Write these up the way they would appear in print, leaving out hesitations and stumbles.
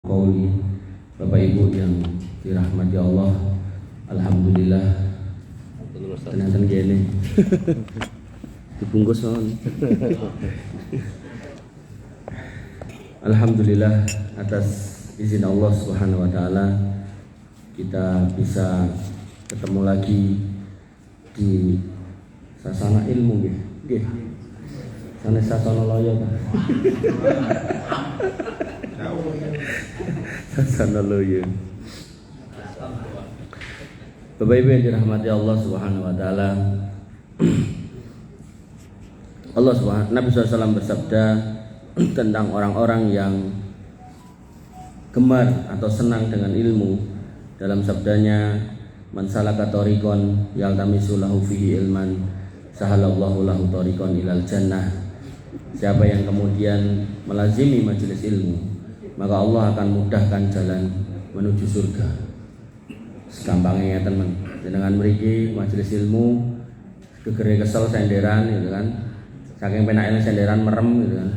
Qauli, Bapak Ibu yang dirahmati Allah, alhamdulillah ternyata gini dibungkus on. Alhamdulillah atas izin Allah Subhanahu wa taala kita bisa ketemu lagi di sasana ilmu nggih. Sanes sasana loyo ta. Sasana loyo. Bapak Ibu yang dirahmati Allah Subhanahu wa taala. Nabi SAW bersabda tentang orang-orang yang gemar atau senang dengan ilmu. Dalam sabdanya, man salaka tariqan yaltamisu lahu fihi ilman sahalallahu lahu tariqan ilal jannah. Siapa yang kemudian melazimi majelis ilmu, maka Allah akan mudahkan jalan menuju surga. Segampangnya teman, dengan mriki majelis ilmu gegere kesel senderan gitu kan. Saking penaknya senderan merem gitu kan.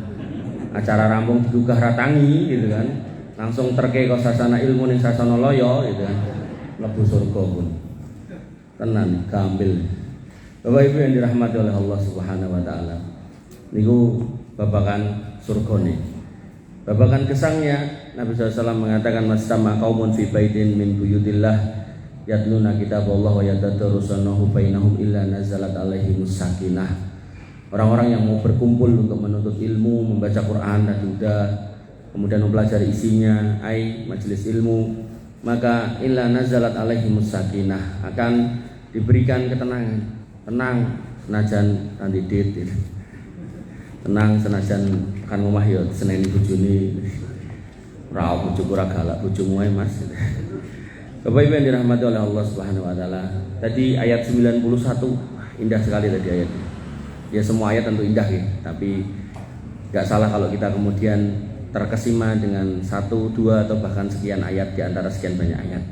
Acara rampung digugah ratangi gitu kan. Langsung terke ke sasana ilmu ning sasana loyo gitu kan. Mlebu surga pun. Tenan gambil. Bapak Ibu yang dirahmati oleh Allah Subhanahu wa taala. Niku babakan surgane. Babakan kesangnya Nabi SAW mengatakan masama qaumun fi baitin min buyutillah yatluna kitaballah wa yatadarusunahu bainahum illa nazalat alaihimus sakinah. Orang-orang yang mau berkumpul untuk menuntut ilmu, membaca Quran dan juga kemudian mempelajari isinya, majelis ilmu, maka illa nazalat alaihimus sakinah, akan diberikan ketenangan. Tenang senajan kandidit. Tenang senajan akan omah ya seneni bojone. Ora bojoku ora galak bojomu ae Mas. Bapak Ibu yang dirahmati oleh Allah Subhanahu wa taala. Tadi ayat 91 indah sekali tadi ayatnya. Ya semua ayat tentu indah ya, tapi enggak salah kalau kita kemudian terkesima dengan 1, 2 atau bahkan sekian ayat di antara sekian banyak ayat.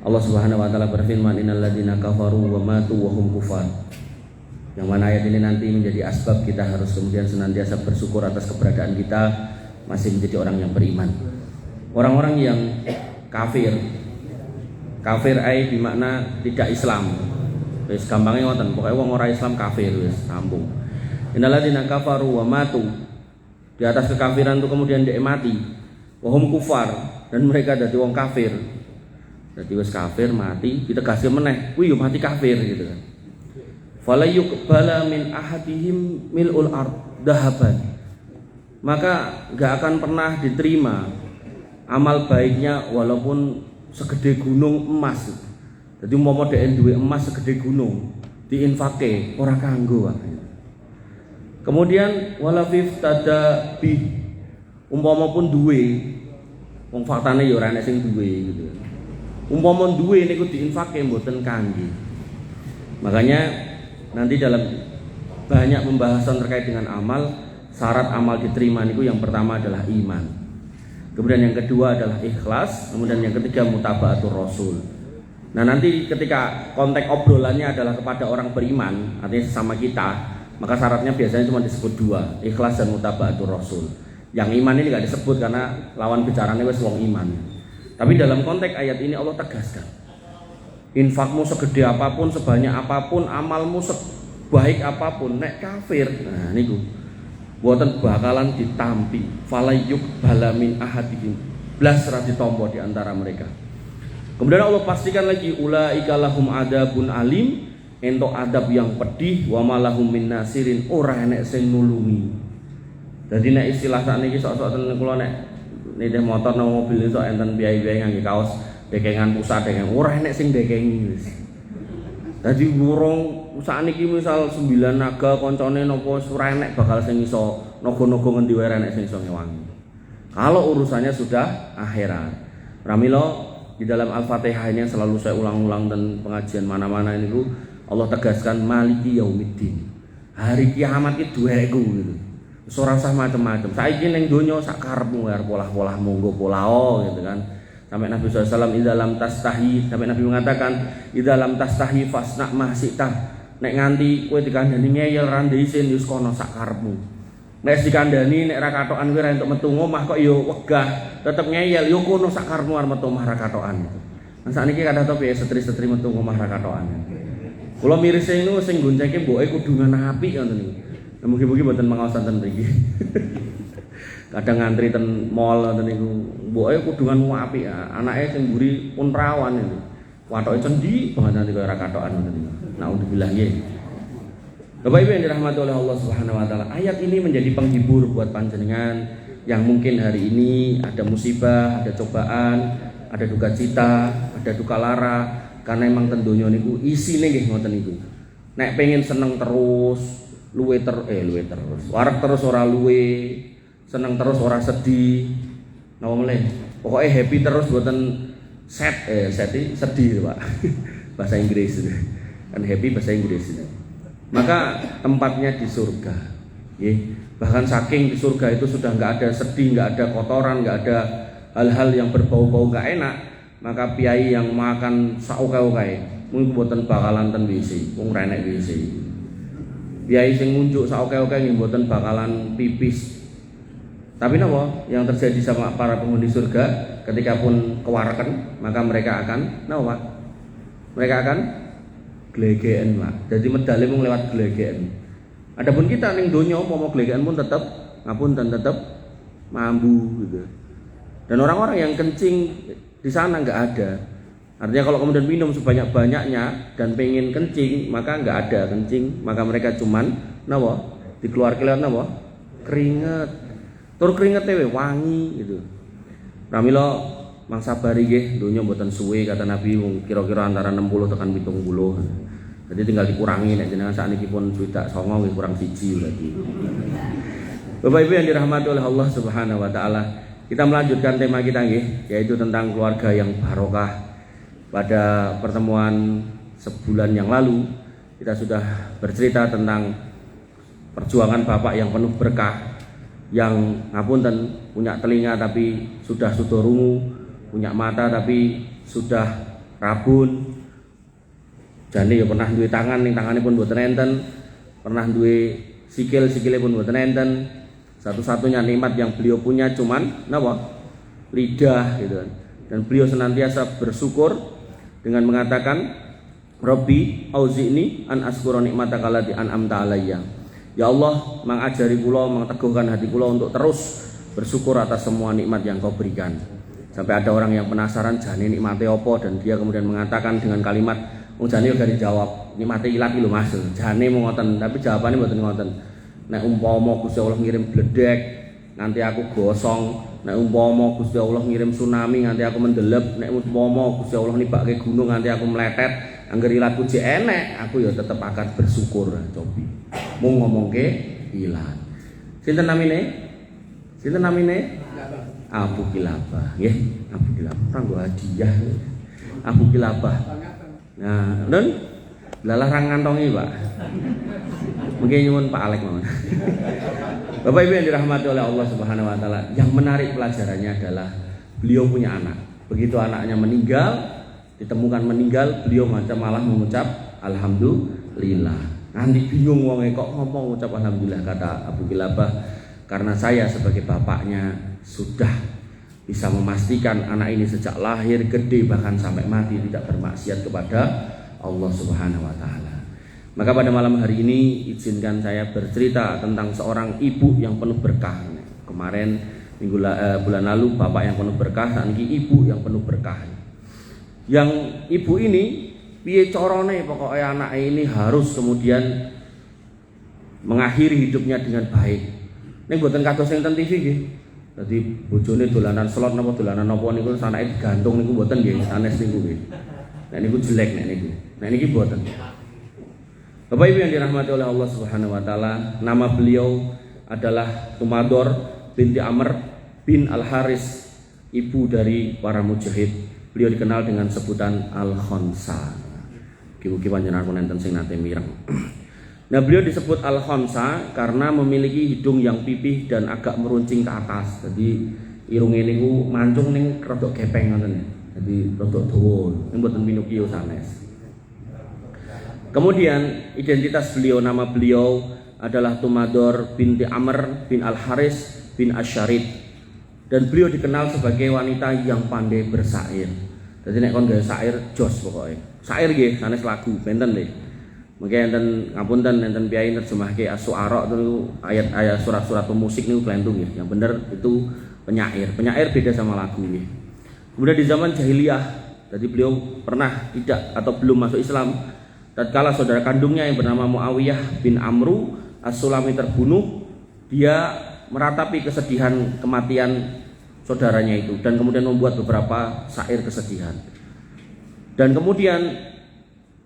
Allah Subhanahu wa taala berfirman innal ladzina kafaru wa matu wa hum kufar. Yang mana ayat ini nanti menjadi asbab kita harus kemudian senantiasa bersyukur atas keberadaan kita masih menjadi orang yang beriman. Orang-orang yang kafir bermakna tidak Islam. Wis gampangnya ngoten, pokoke wong ora Islam kafir wis rampung. Innal ladzina kafaru wa matu. Di atas kekafiran itu kemudian dia mati. Wa hum kufar, dan mereka dadi wong kafir. Dadi wis kafir mati ditegasi meneh, kuwi yo mati kafir gitu kan. Fala yuqbala min ahadihim mil'ul ard dahaban. Maka enggak akan pernah diterima amal baiknya walaupun segede gunung emas. Jadi umpama dhek duwe emas segede gunung, diinfake ora kanggo wae. Kemudian wala fiftada bi umpama pun duwe wong faktane ya ora enek sing duwe gitu. Umpama duwe niku diinfake mboten kangge. Makanya nanti dalam banyak pembahasan terkait dengan amal, syarat amal diterima niku yang pertama adalah iman. Kemudian yang kedua adalah ikhlas, kemudian yang ketiga mutaba'atur rasul. Nah nanti ketika konteks obrolannya adalah kepada orang beriman, artinya sesama kita, maka syaratnya biasanya cuma disebut 2, ikhlas dan mutaba'atur rasul. Yang iman ini gak disebut karena lawan bicaranya wis wong iman. Tapi dalam konteks ayat ini Allah tegaskan, infakmu segede apapun, sebanyak apapun, amalmu sebaik apapun, nek kafir, nah niku boten bakalan ditampi, falayuk balamin ahadihim, blas ra ditampa di antara mereka. Kemudian Allah pastikan lagi ulaika lahum adabun alim, entuk adab yang pedih, wa malahum min nasirin, ora enek sing nulungi. Dadi nek istilah sakniki sok-sok ten kula nek nitih motor nang mobil iso enten biaya-biaya ngangge kaos dekengan pusat dekengan ora enek sing dekengi wis. Dadi burung sakniki misal 9 naga koncone napa ora enek bakal sing iso naga-naga ngendi wae enek sing iso ngewangi. Kalau urusannya sudah akhirat. Pramila di dalam Al-Fatihah ini yang selalu saya ulang-ulang dan pengajian mana-mana ini Allah tegaskan maliki yaumiddin. Hari kiamat itu duweku gitu. Ora usah macam-macam. Saiki ning donya sak karepmu arep polah-polah monggo polao gitu kan. Sampai Nabi SAW idza lam tastahi, sampai Nabi mengatakan idza lam tastahi fasna ma sita. Nek nganti kowe dikandani ngeyel ra ndhisin wis kono sak karepmu. Nek dikandani nek ra katokan kuwi ra entuk metu omah kok yo wegah, tetep ngeyel yo kono sak karepmu arep metu omah ra katokan. Nah sakniki kathah to piye setri-setri metu omah ra katokan. Kula mirise niku sing goncengke mboke kudungan apik ngoten niku. Mugi-mugi mboten mangaos wonten mriki. Kadang ngantri ten mall ngoten niku, mboke kudungan apik, anake sing mburi pun perawan niku. Watoke cendi banget nanti kaya ra katokan ngoten niku. Naudzubillah nggih. Bapak Ibu yang dirahmati oleh Allah Subhanahu wa taala, ayat ini menjadi penghibur buat panjenengan yang mungkin hari ini ada musibah, ada cobaan, ada duka cita, ada duka lara, karena emang tentunya niku isine nggih ngoten niku. Nek pengen seneng terus, luwe terus, warak terus ora luwe, seneng terus ora sedih. Napa meneh? Pokoke happy terus mboten sedih Pak. Bahasa Inggris itu. Kan happy bahasa Inggris itu. Maka tempatnya di surga. Bahkan saking di surga itu sudah nggak ada sedih, nggak ada kotoran, nggak ada hal-hal yang berbau-bau nggak enak. Maka piai yang makan sauke-uke mungkin buatan bakalan ten WC, wong renek WC. Piai sing ngunjuk sauke-uke nggih buatan bakalan pipis. Tapi napa yang terjadi sama para penghuni surga ketika pun kewaraken, maka mereka akan napa Pak? Mereka akan glegeken Pak. Jadi medale mung lewat glegeken. Adapun kita ning donya umpama glegeken pun tetep ngapunten tetep mambu gitu. Dan orang-orang yang kencing di sana enggak ada. Artinya kalau kemudian minum sebanyak-banyaknya dan pengen kencing, maka enggak ada kencing, maka mereka cuman napa? Dikeluarke lewat napa? Keringet. Tur keringetnya wangi gitu. Pramila mangsa bari nggih donya mboten suwe kata Nabi kira-kira antara 60 tekan 70. Jadi tinggal dikurangi nek jenengan sakniki pun swidak 9 nggih kurang 1 berarti. Bapak Ibu yang dirahmati oleh Allah Subhanahu wa taala, kita melanjutkan tema kita nggih, yaitu tentang keluarga yang barokah. Pada pertemuan sebulan yang lalu kita sudah bercerita tentang perjuangan bapak yang penuh berkah, yang ngapunten punya telinga tapi sudah rungu, punya mata tapi sudah rabun. Jane ya pernah duwe tangan ning tangane pun mboten enten, pernah duwe sikile pun mboten enten. Satu-satunya nikmat yang beliau punya cuman napa? Lidah gitu kan. Dan beliau senantiasa bersyukur dengan mengatakan Rabbi auzi'ni an askura nikmataka allati an'amta alayya. Ya Allah, mangajari kula, mangteguhkan hati kula untuk terus bersyukur atas semua nikmat yang Kau berikan. Sampai ada orang yang penasaran jane nikmate apa, dan dia kemudian mengatakan dengan kalimat jane gak dijawab, nikmate ilat iki lho Mas. Jane mau ngoten, tapi jawabannya mboten ngoten. Nek umpama Gusti Allah ngirim bledek, nanti aku gosong. Nek umpama Gusti Allah ngirim tsunami, nanti aku mendelep. Nek umpama Gusti Allah nibake gunung, nanti aku meletet. Angger ilatku jek enek, aku ya tetep akan bersyukur. Cobi. Mung ngomongke ilat. Sinten namine? Sinten namine? Abu Kilabah, nggih. Abu Kilabah kanggo hadiah. Abu Kilabah. Nah, nun lalah ra ngantongi, Pak. Mungkin nyuwun Pak Alek mawon. Bapak Ibu yang dirahmati oleh Allah Subhanahu wa taala, yang menarik pelajarannya adalah beliau punya anak. Begitu anaknya meninggal, ditemukan meninggal, beliau malah mengucap alhamdulillah. Nanti bingung wong kok ngomong ucap alhamdulillah, kata Abu Kilabah, karena saya sebagai bapaknya sudah bisa memastikan anak ini sejak lahir, gede, bahkan sampai mati tidak bermaksiat kepada Allah Subhanahu wa taala. Maka pada malam hari ini izinkan saya bercerita tentang seorang ibu yang penuh berkah. Kemarin bulan lalu bapak yang penuh berkah, saat ini ibu yang penuh berkah. Yang ibu ini piye carane pokoknya anak ini harus kemudian mengakhiri hidupnya dengan baik. Ini mboten kados sing ten TV nggih. Dadi bojone dolanan slot napa dolanan napa niku anake digantung niku mboten nggih, sanes niku nggih. Nek niku jelek nek niku. Nek niki mboten. Bapak Ibu yang dirahmati oleh Allah Subhanahu wa taala, nama beliau adalah Tumador binti Amr bin Al-Haris, ibu dari para mujahid. Beliau dikenal dengan sebutan Al-Khonsa. Mugi-mugi panjenengan nenten sing nate mireng. Nah, beliau disebut Al-Khonsa karena memiliki hidung yang pipih dan agak meruncing ke atas. Jadi irunge niku mancung ning rada gepeng ngoten. Jadi rada dawa. Ning mboten Pinocchio sanes. Kemudian identitas beliau, nama beliau adalah Tumador binti Amr bin Al-Haris bin Asyarid, dan beliau dikenal sebagai wanita yang pandai bersair. Jadi nek kon gawe sair jos pokoknya. Sair nggih sanes lagu benten nggih. Mengke enten ngapunten enten piyai nerjemahke As-Syu'ara itu ayat-ayat surat-surat pemusik niku klentung nggih. Yang bener itu penyair. Penyair beda sama lagu nggih. Kemudian di zaman jahiliyah, jadi beliau pernah tidak atau belum masuk Islam tatkala saudara kandungnya yang bernama Muawiyah bin Amru As-Sulami terbunuh. Dia meratapi kesedihan kematian saudaranya itu dan kemudian membuat beberapa syair kesedihan. Dan kemudian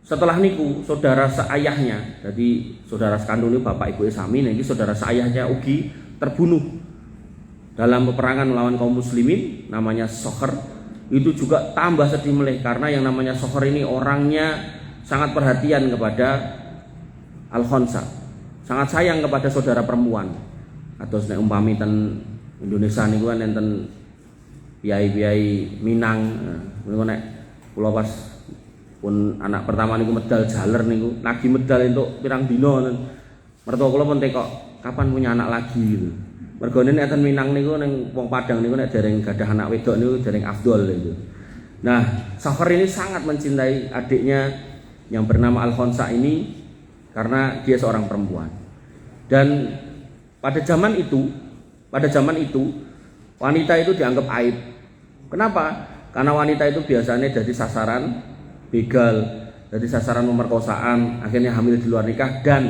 setelah niku saudara seayahnya, jadi saudara sekandung ini bapak ibu sami, ini saudara seayahnya ugi terbunuh dalam peperangan melawan kaum muslimin namanya Sokher. Itu juga tambah sedih meleh karena yang namanya Sokher ini orangnya sangat perhatian kepada Al-Khonsa, sangat sayang kepada saudara perempuan. Atau nek umpami ten Indonesia niku kan enten piyai-piyai Minang. Niku nek kula pas pun anak pertama niku medal jaler niku, lagi medal entuk pirang dina. Mertua kula pun tekok, kapan punya anak lagi gitu. Mergone nek enten Minang niku ning wong Padang niku nek dereng gadah anak wedok niku dereng afdol gitu. Nah, Sokher ini sangat mencintai adiknya yang bernama Al-Khonsa ini karena dia seorang perempuan. Dan pada zaman itu wanita itu dianggap aib. Kenapa? Karena wanita itu biasanya jadi sasaran begal, jadi sasaran pemerkosaan, akhirnya hamil di luar nikah dan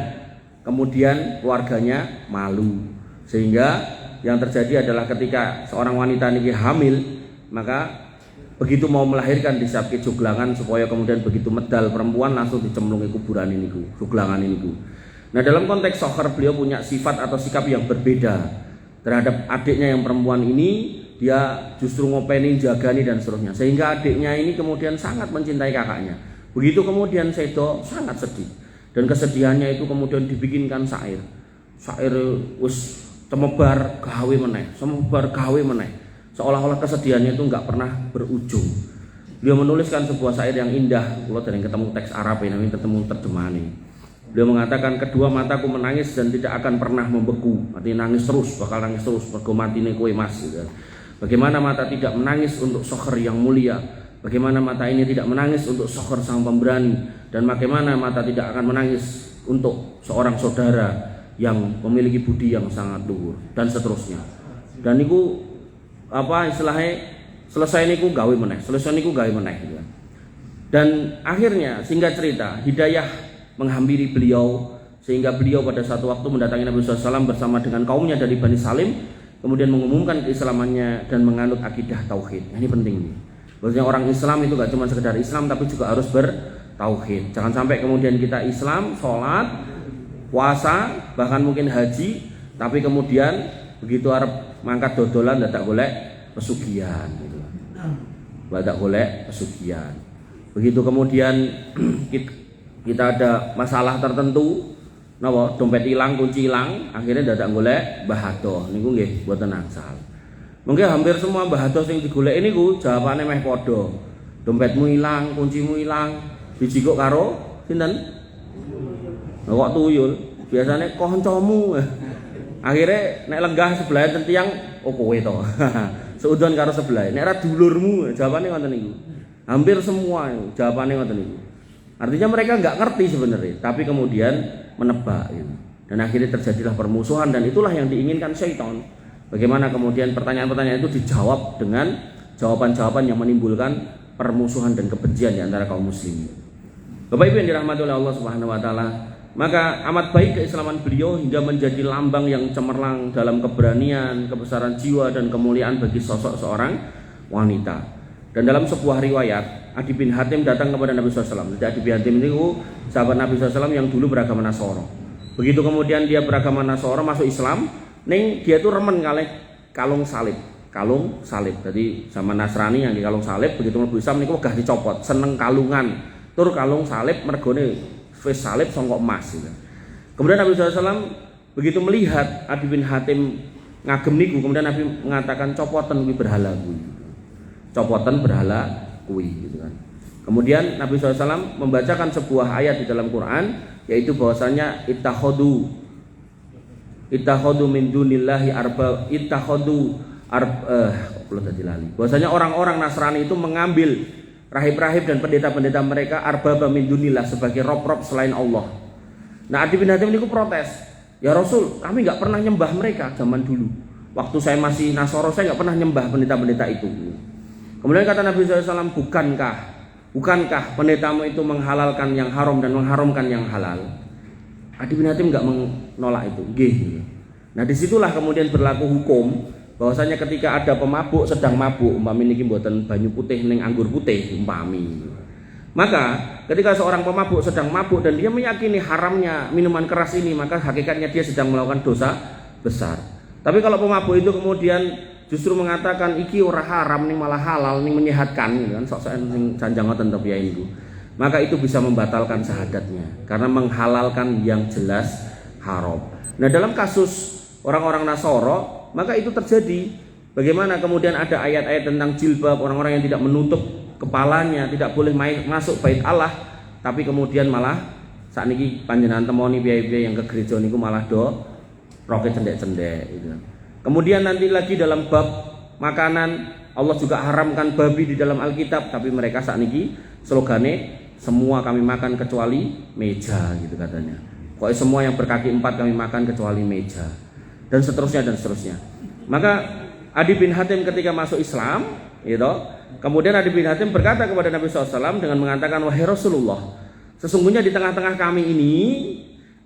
kemudian keluarganya malu. Sehingga yang terjadi adalah ketika seorang wanita ini hamil, maka begitu mau melahirkan disiapke joglangan supaya kemudian begitu medal perempuan langsung dicemplungi kuburan ini joglangan ini. Nah, dalam konteks Sokher beliau punya sifat atau sikap yang berbeda terhadap adiknya yang perempuan ini. Dia justru ngopeni, jagani dan seterusnya, sehingga adiknya ini kemudian sangat mencintai kakaknya. Begitu kemudian Sedo sangat sedih, dan kesedihannya itu kemudian dibikinkan syair wis semebar gawe meneh, seolah-olah kesedihannya itu nggak pernah berujung. Beliau menuliskan sebuah syair yang indah. Kalau dari ketemu teks Arab ini, ketemu terjemahan ini. Beliau mengatakan, kedua mataku menangis dan tidak akan pernah membeku. Artinya nangis terus, bakal nangis terus, mergo matine kowe Mas gitu. Bagaimana mata tidak menangis untuk Sokher yang mulia, bagaimana mata ini tidak menangis untuk Sokher sang pemberani, dan bagaimana mata tidak akan menangis untuk seorang saudara yang memiliki budi yang sangat luhur, dan seterusnya. Dan niku apa istilahnya, selesai niku gawe meneh gitu. Dan akhirnya singkat cerita, hidayah menghampiri beliau sehingga beliau pada satu waktu mendatangi Nabi SAW bersama dengan kaumnya dari Bani Salim, kemudian mengumumkan keislamannya dan menganut akidah tauhid. Nah, ini penting nih. Maksudnya orang Islam itu gak cuma sekedar Islam, tapi juga harus bertauhid. Jangan sampai kemudian kita Islam, sholat, puasa, bahkan mungkin haji, tapi kemudian begitu arep mangkat dodolan dadak golek pesugihan gitu. Dadak golek pesugihan. Begitu kemudian kita ada masalah tertentu, napa dompet hilang, kunci hilang, akhirnya dadak golek Mbah Hadoh niku nggih mboten angsal. Mungkin hampir semua Mbah Hadoh sing digoleki niku jawabane meh padha. Dompetmu hilang, kuncimu hilang, dijikuk karo sinten? Kok tuyul? Biasane kancamu. Akhirnya nek lenggah sebelah tentiang, oh kowe to. Seudon karo sebelah. Nek ra dulurmu, jawabane ngoten niku. Hampir semua jawabane ngoten niku. Artinya mereka nggak ngerti sebenarnya, tapi kemudian menebak gitu. Dan akhirnya terjadilah permusuhan, dan itulah yang diinginkan syaitan. Bagaimana kemudian pertanyaan-pertanyaan itu dijawab dengan jawaban-jawaban yang menimbulkan permusuhan dan kebencian di antara kaum muslimin. Bapak Ibu yang dirahmati oleh Allah Subhanahu wa taala, maka amat baik keislaman beliau hingga menjadi lambang yang cemerlang dalam keberanian, kebesaran jiwa dan kemuliaan bagi sosok seorang wanita. Dan dalam sebuah riwayat, Adi bin Hatim datang kepada Nabi SAW. Jadi Adi bin Hatim ini sahabat Nabi SAW yang dulu beragama Nasoro. Begitu kemudian dia beragama Nasoro masuk Islam, dia tuh remen kalih kalung salib. Jadi sama Nasrani yang di kalung salib, begitu mlebu Islam niku wegah dicopot, seneng kalungan. Tur kalung salib mergone wis salib sangka emas gitu. Kemudian Nabi SAW begitu melihat Adi bin Hatim ngagem niku, kemudian Nabi mengatakan copoten kuwi berhala kuwi. Copotan berhala kuwi gitu kan. Kemudian Nabi SAW membacakan sebuah ayat di dalam Quran, yaitu bahwasanya ittakhadu ittakhadhu min dunillahi bahwasanya orang-orang Nasrani itu mengambil rahib-rahib dan pendeta-pendeta mereka arbaba min dunillah sebagai rob-rob selain Allah. Nah, Adi bin Hatim ini protes, ya Rasul, kami nggak pernah nyembah mereka zaman dulu. Waktu saya masih Nasoro, saya nggak pernah nyembah pendeta-pendeta itu. Kemudian kata Nabi SAW, bukankah pendetamu itu menghalalkan yang haram dan mengharamkan yang halal? Adi bin Hatim nggak menolak itu. Nah, disitulah kemudian berlaku hukum bahwasanya ketika ada pemabuk sedang mabuk, umpami niki mboten banyu putih ning anggur putih umpami. Maka ketika seorang pemabuk sedang mabuk dan dia meyakini haramnya minuman keras ini, maka hakikatnya dia sedang melakukan dosa besar. Tapi kalau pemabuk itu kemudian justru mengatakan iki ora haram ning malah halal ning menyehatkan gitu kan, sok-sok ning janjang ngoten to piye niku. Maka itu bisa membatalkan syahadatnya karena menghalalkan yang jelas haram. Nah, dalam kasus orang-orang Nasoro, maka itu terjadi. Bagaimana kemudian ada ayat-ayat tentang jilbab, orang-orang yang tidak menutup kepalanya, tidak boleh masuk bait Allah, tapi kemudian malah saat ini panjenengan temoni biaya-biaya yang ke gereja niku malah roket cendek-cendek gitu. Kemudian nanti lagi dalam bab makanan, Allah juga haramkan babi di dalam Alkitab, tapi mereka saat ini slogane semua kami makan kecuali meja gitu katanya. Pokoknya semua yang berkaki 4 kami makan kecuali meja. Dan seterusnya dan seterusnya. Maka Adi bin Hatim ketika masuk Islam, gitu, kemudian Adi bin Hatim berkata kepada Nabi SAW dengan mengatakan, wahai Rasulullah, sesungguhnya di tengah-tengah kami ini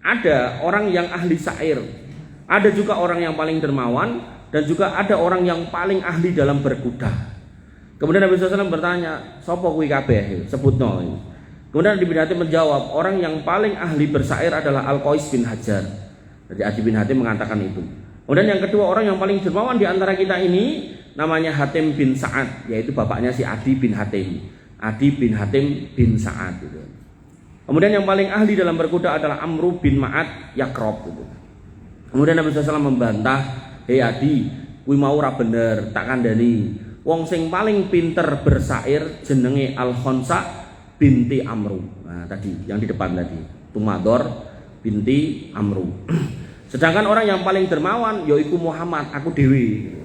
ada orang yang ahli syair, ada juga orang yang paling dermawan, dan juga ada orang yang paling ahli dalam berkuda. Kemudian Nabi SAW bertanya, sopo kuwi kabeh? Sebutno. Kemudian Adi bin Hatim menjawab, orang yang paling ahli bersyair adalah Al-Qais bin Hajar. Jadi Adi bin Hatim mengatakan itu. Kemudian yang kedua, orang yang paling dermawan di antara kita ini namanya Hatim bin Sa'ad, yaitu bapaknya si Adi bin Hatim. Adi bin Hatim bin Sa'ad gitu. Kemudian yang paling ahli dalam berkuda adalah Amru bin Ma'ad Yakrob gitu. Kemudian Nabi SAW membantah, hei Adi, kuwi mau ora bener, tak kandhani. Wong sing paling pinter bersair jenenge Al-Khonsa binti Amru. Nah, tadi yang di depan tadi, Tumador binti Amru. Sedangkan orang yang paling dermawan yaitu Muhammad, aku dewi.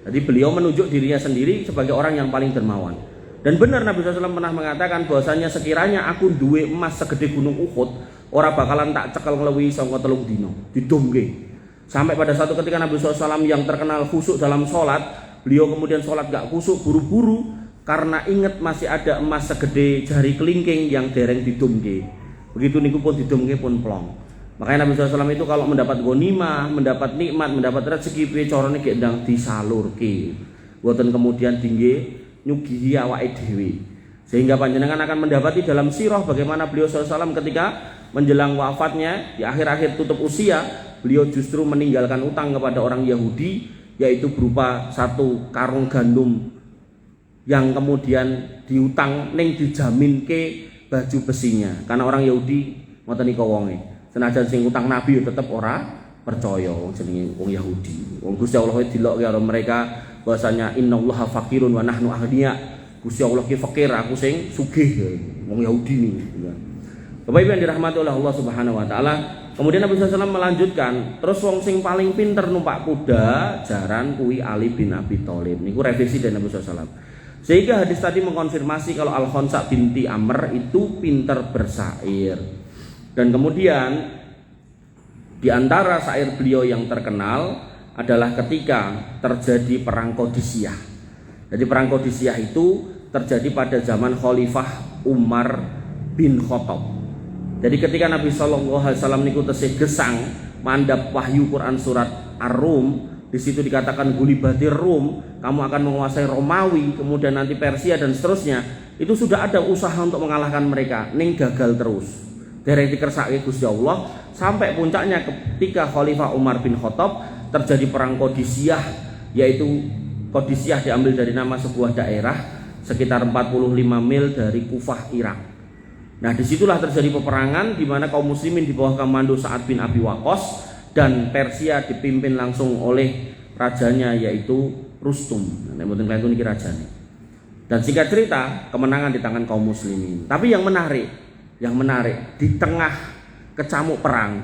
Jadi beliau menunjuk dirinya sendiri sebagai orang yang paling dermawan. Dan benar Nabi SAW pernah mengatakan bahwasanya sekiranya aku duwe emas segede gunung Uhud, ora bakalan tak cekel nglewi saka 3 dina, didomge. Sampai pada satu ketika Nabi SAW yang terkenal khusyuk dalam sholat, beliau kemudian sholat gak khusyuk, buru-buru karena ingat masih ada emas segede jari kelingking yang dereng didomge. Begitu niku pun didomge pun plong. Makanya Nabi SAW itu kalau mendapat ghanimah, mendapat nikmat, mendapat rezeki piye carane gek ndang disalurke. Boten kemudian tinggi nyugihi awake dhewe. Sehingga panjenengan akan mendapati dalam sirah bagaimana beliau SAW ketika menjelang wafatnya di akhir-akhir tutup usia, beliau justru meninggalkan utang kepada orang Yahudi, yaitu berupa 1 karung gandum yang kemudian diutang ning dijaminke baju besinya. Karena orang Yahudi ngoten niku wonge. Senajan sing utang Nabi tetep ora percaya jenenge wong Yahudi. Wong Gusti Allah dilokke karo mereka bahwasanya innallaha faqirun wa nahnu aghnia. Gusti Allah ki fakir, aku sing sugih. Wong Yahudi niku. Bapak Ibu yang dirahmati oleh Allah Subhanahu wa taala. Kemudian Nabi SAW melanjutkan, terus wong sing paling pinter numpak kuda jaran kuwi Ali bin Abi Thalib. Niku revisi dari Nabi SAW. Sehingga hadis tadi mengkonfirmasi kalau Al-Khonsa binti Amr itu pinter bersair. Dan kemudian di antara syair beliau yang terkenal adalah ketika terjadi perang Qadisiyah. Jadi perang Qadisiyah itu terjadi pada zaman Khalifah Umar bin Khattab. Jadi ketika Nabi SAW niku tesih gesang mandap wahyu Quran surat Ar-Rum, di situ dikatakan gulibatir Rum, kamu akan menguasai Romawi, kemudian nanti Persia dan seterusnya. Itu sudah ada usaha untuk mengalahkan mereka, ning gagal terus. Dereng dikersake Gusti Allah sampai puncaknya ketika Khalifah Umar bin Khattab terjadi perang Qadisiyah, yaitu Qadisiyah diambil dari nama sebuah daerah sekitar 45 mil dari Kufah, Irak. Nah, disitulah terjadi peperangan di mana kaum muslimin di bawah komando Sa'ad bin Abi Waqqas dan Persia dipimpin langsung oleh rajanya yaitu Rustum. Nah, mboten kalian niki rajane. Dan singkat cerita, kemenangan di tangan kaum muslimin. Tapi yang menarik di tengah kecamuk perang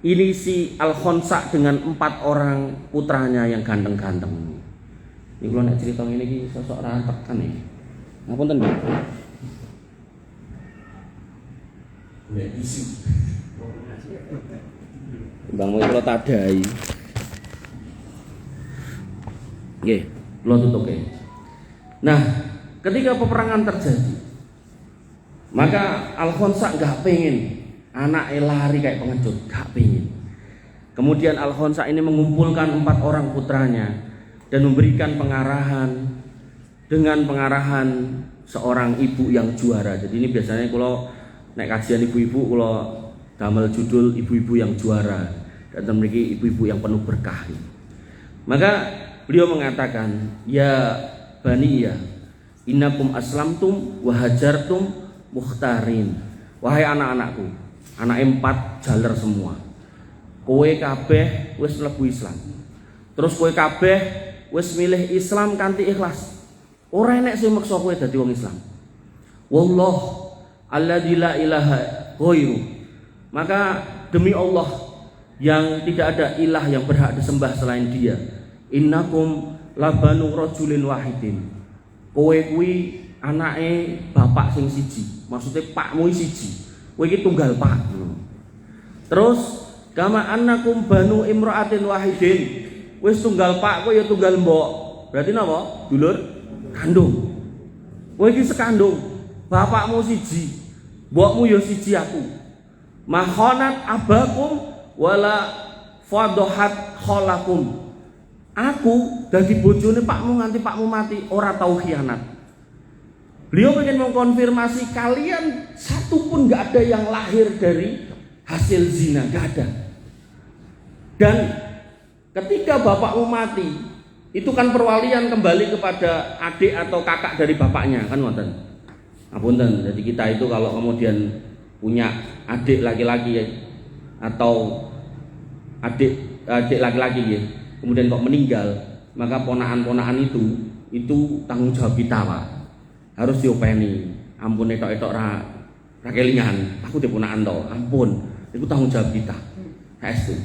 ini si Al-Khonsa dengan 4 orang putranya yang ganteng-ganteng. Ini kalau nak cerita ini ki sosok rantek kan ya. Ngapunten nggih. Ya isi. Bang mau kula tadai. Nggih, kula tutup ya. Nah, ketika peperangan terjadi, maka Al-Khonsa enggak pengen anaknya lari kayak pengecut, enggak pengen. Kemudian Al-Khonsa ini mengumpulkan 4 orang putranya dan memberikan pengarahan dengan pengarahan seorang ibu yang juara. Jadi ini biasanya kalau naik kajian ibu-ibu kalau damel judul ibu-ibu yang juara dan memiliki ibu-ibu yang penuh berkah. Maka beliau mengatakan, ya bani ya, innakum aslamtum wa hajartum mukhtarin. Wahai anak-anakku, anak 4 jaler semua. Kowe kabeh wis mlebu Islam. Terus kowe kabeh wis milih Islam kanthi ikhlas. Ora enek sing maksa kowe dadi wong Islam. Wallah alladzi la ilaha ghairu. Maka demi Allah yang tidak ada ilah yang berhak disembah selain Dia. Innakum labanu rajulin wahidin. Kowe kuwi anake bapak sing siji. Maksudnya pakmu siji. Kowe iki tunggal pak. Terus kama annakum banu imra'atin wahidin. Wis tunggal pak kowe ya tunggal mbok. Berarti napa? Dulur kandung. Kowe iki sekandung. Bapakmu siji, mbokmu ya siji aku. Mahonat abakum wala fadohat kholakum. Aku dadi bojone pakmu nganti pakmu mati ora tau khianat. Beliau ingin mengkonfirmasi kalian satu pun gak ada yang lahir dari hasil zina, gak ada. Dan ketika bapakmu mati, itu kan perwalian kembali kepada adik atau kakak dari bapaknya, kan wonten. Apunten, jadi kita itu kalau kemudian punya adik laki-laki atau adik laki-laki ya, kemudian kok meninggal, maka ponakan-ponakan itu tanggung jawab kita, Pak. Harus diopeni. Ampun etok-etok ra kelingan, aku di ponakan to, ampun. Itu tanggung jawab kita. Saestu.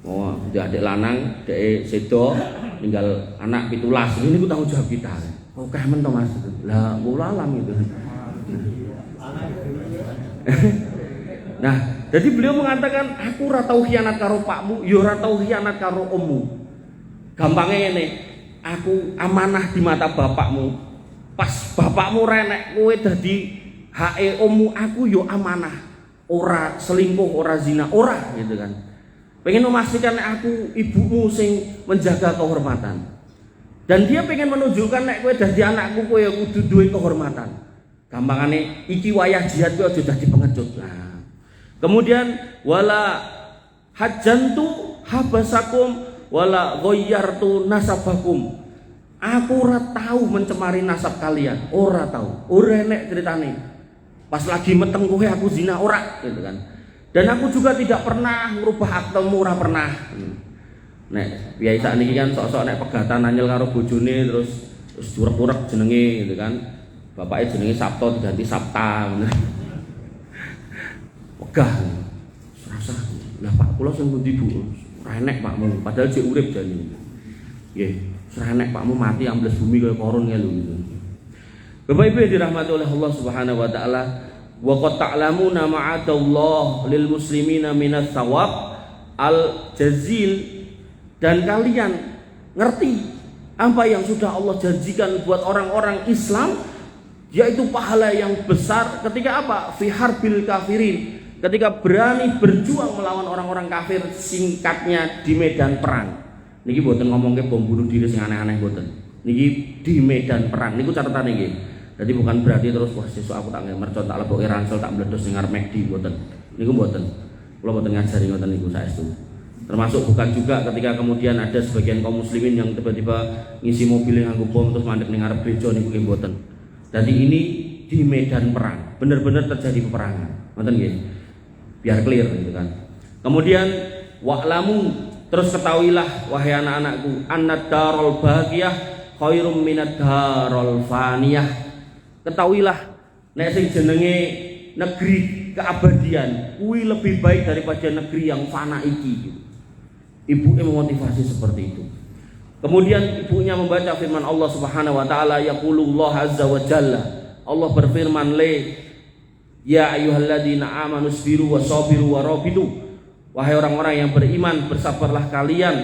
Oh, adik lanang, dek sedo, tinggal anak 17. Ini ku tanggung jawab kita. Oh, kemen to Mas. Lah, kula alam itu. Nah, jadi beliau mengatakan aku ora tau khianat karo pakmu, ya ora tau khianat karo ommu. Gampangnya ngene, aku amanah di mata bapakmu. Pas bapakmu renek kowe dadi hake ommu, aku yo amanah. Ora selingkuh, ora zina, ora gitu kan. Pengen memastikan aku ibumu sing menjaga kehormatan. Dan dia pengen menunjukkan nek kowe dadi anakku kowe kudu duwe kehormatan. Gampangane iki wayah jihad kowe aja dadi pengecut. Nah. Kemudian wala hajantu habasakum wala ghayyartu nasabakum. Aku ora tahu mencemari nasab kalian, ora tahu. Ora enek ceritane. Pas lagi meteng kowe aku zina ora gitu kan. Dan aku juga tidak pernah merubah aktemu, ora pernah. Nek biasa niki kan sok-sok nek pegatan anyel karo bojone terus jurek-jurek jenenge gitu kan. Bapaknya jenenge Sabto diganti Sabta bener. Wegah. Rasa. Lah Pak kula sing pundi Bu? Ora enek Pakmu, padahal jek urip jane. Nggih, ora enek Pakmu mati ambles bumi kaya korun ya lho gitu. Bapak Ibu yang dirahmati oleh Allah Subhanahu wa taala, wa qad ta'lamuna ma'adallah lil muslimina minas thawab al jazil, dan kalian ngerti apa yang sudah Allah janjikan buat orang-orang Islam, yaitu pahala yang besar ketika apa? Fi harbil kafirin, ketika berani berjuang melawan orang-orang kafir, singkatnya di medan perang. Niki mboten ngomongke bom bunuh diri sing aneh-aneh mboten. Niki di medan perang. Niku catatan niki. Jadi bukan berarti terus wah sesuk aku tak mercon tak leboke ransel tak meledos ning ngarep McD mboten. Niku mboten. Kula mboten ngajari ngoten niku saestu. Termasuk bukan juga ketika kemudian ada sebagian kaum muslimin yang tiba-tiba ngisi mobil nganggo bom terus mandek ning ngarep gereja niku nggih mboten. Jadi ini di medan perang, benar-benar terjadi peperangan. Ngoten nggih. Biar clear gitu kan. Kemudian wa'lamu, terus ketahuilah wahai anak-anakku, annad darul baghiyah khairum minad darul faniyah. Ketahuilah nek sing jenenge negeri keabadian kuwi lebih baik daripada negeri yang fana iki. Ibunya memotivasi seperti itu. Kemudian ibunya membaca firman Allah Subhanahu wa taala, yaqulullah azza wa jalla. Allah berfirman, ya ayyuhalladzina amanu sabiru wasabiru warabitu. Wahai orang-orang yang beriman, bersabarlah kalian,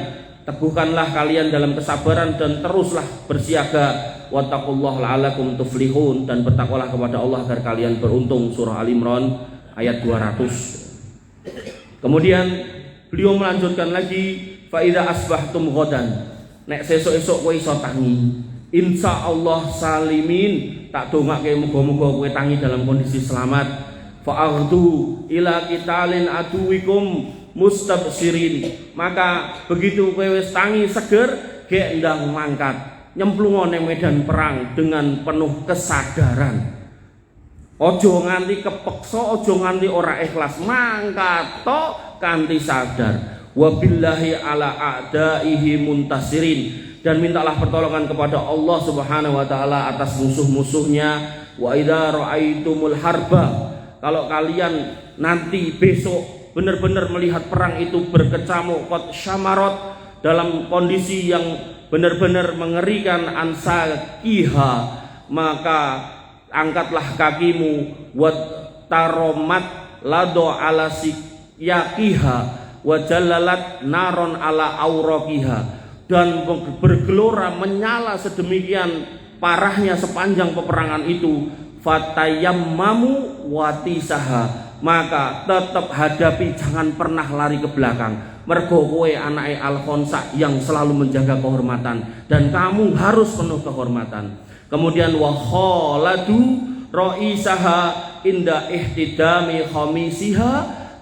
teguhkanlah kalian dalam kesabaran dan teruslah bersiaga. Wattaqullaha la'allakum tuflihun, dan bertakwalah kepada Allah agar kalian beruntung. Surah Al-Imran ayat 200. Kemudian beliau melanjutkan lagi, fa idza asbahtum ghadan, nek sesuk-esuk kowe iso tangi, insyaallah salimin, tak dongake muga-muga kowe tangi dalam kondisi selamat. Fa'aghdu ila qitalin aduwikum mustabsirin, maka begitu kowe wis tangi seger, gek ndang mangkat nyemplung nang medan perang dengan penuh kesadaran. Ojo nganti kepeksa, ojo nganti ora ikhlas, mangkat tok kanthi sadar. Wabillahi ala a'daihi muntasirin, dan mintalah pertolongan kepada Allah Subhanahu wa taala atas musuh-musuhnya. Wa idza ra'aitumul harba, kalau kalian nanti besok benar-benar melihat perang itu berkecamuk, qad syamarat, dalam kondisi yang benar-benar mengerikan, ansakiha, maka angkatlah kakimu, wat taromat lado ala yakiha, wajallalat naron ala aurakiha, dan bergelora menyala sedemikian parahnya sepanjang peperangan itu. Fatayammamu watisaha, maka tetap hadapi, jangan pernah lari ke belakang. Mergo kowe anake Alfonsa yang selalu menjaga kehormatan, dan kamu harus penuh kehormatan. Kemudian wa khaladu ra'isaha inda ihtidami khamisiha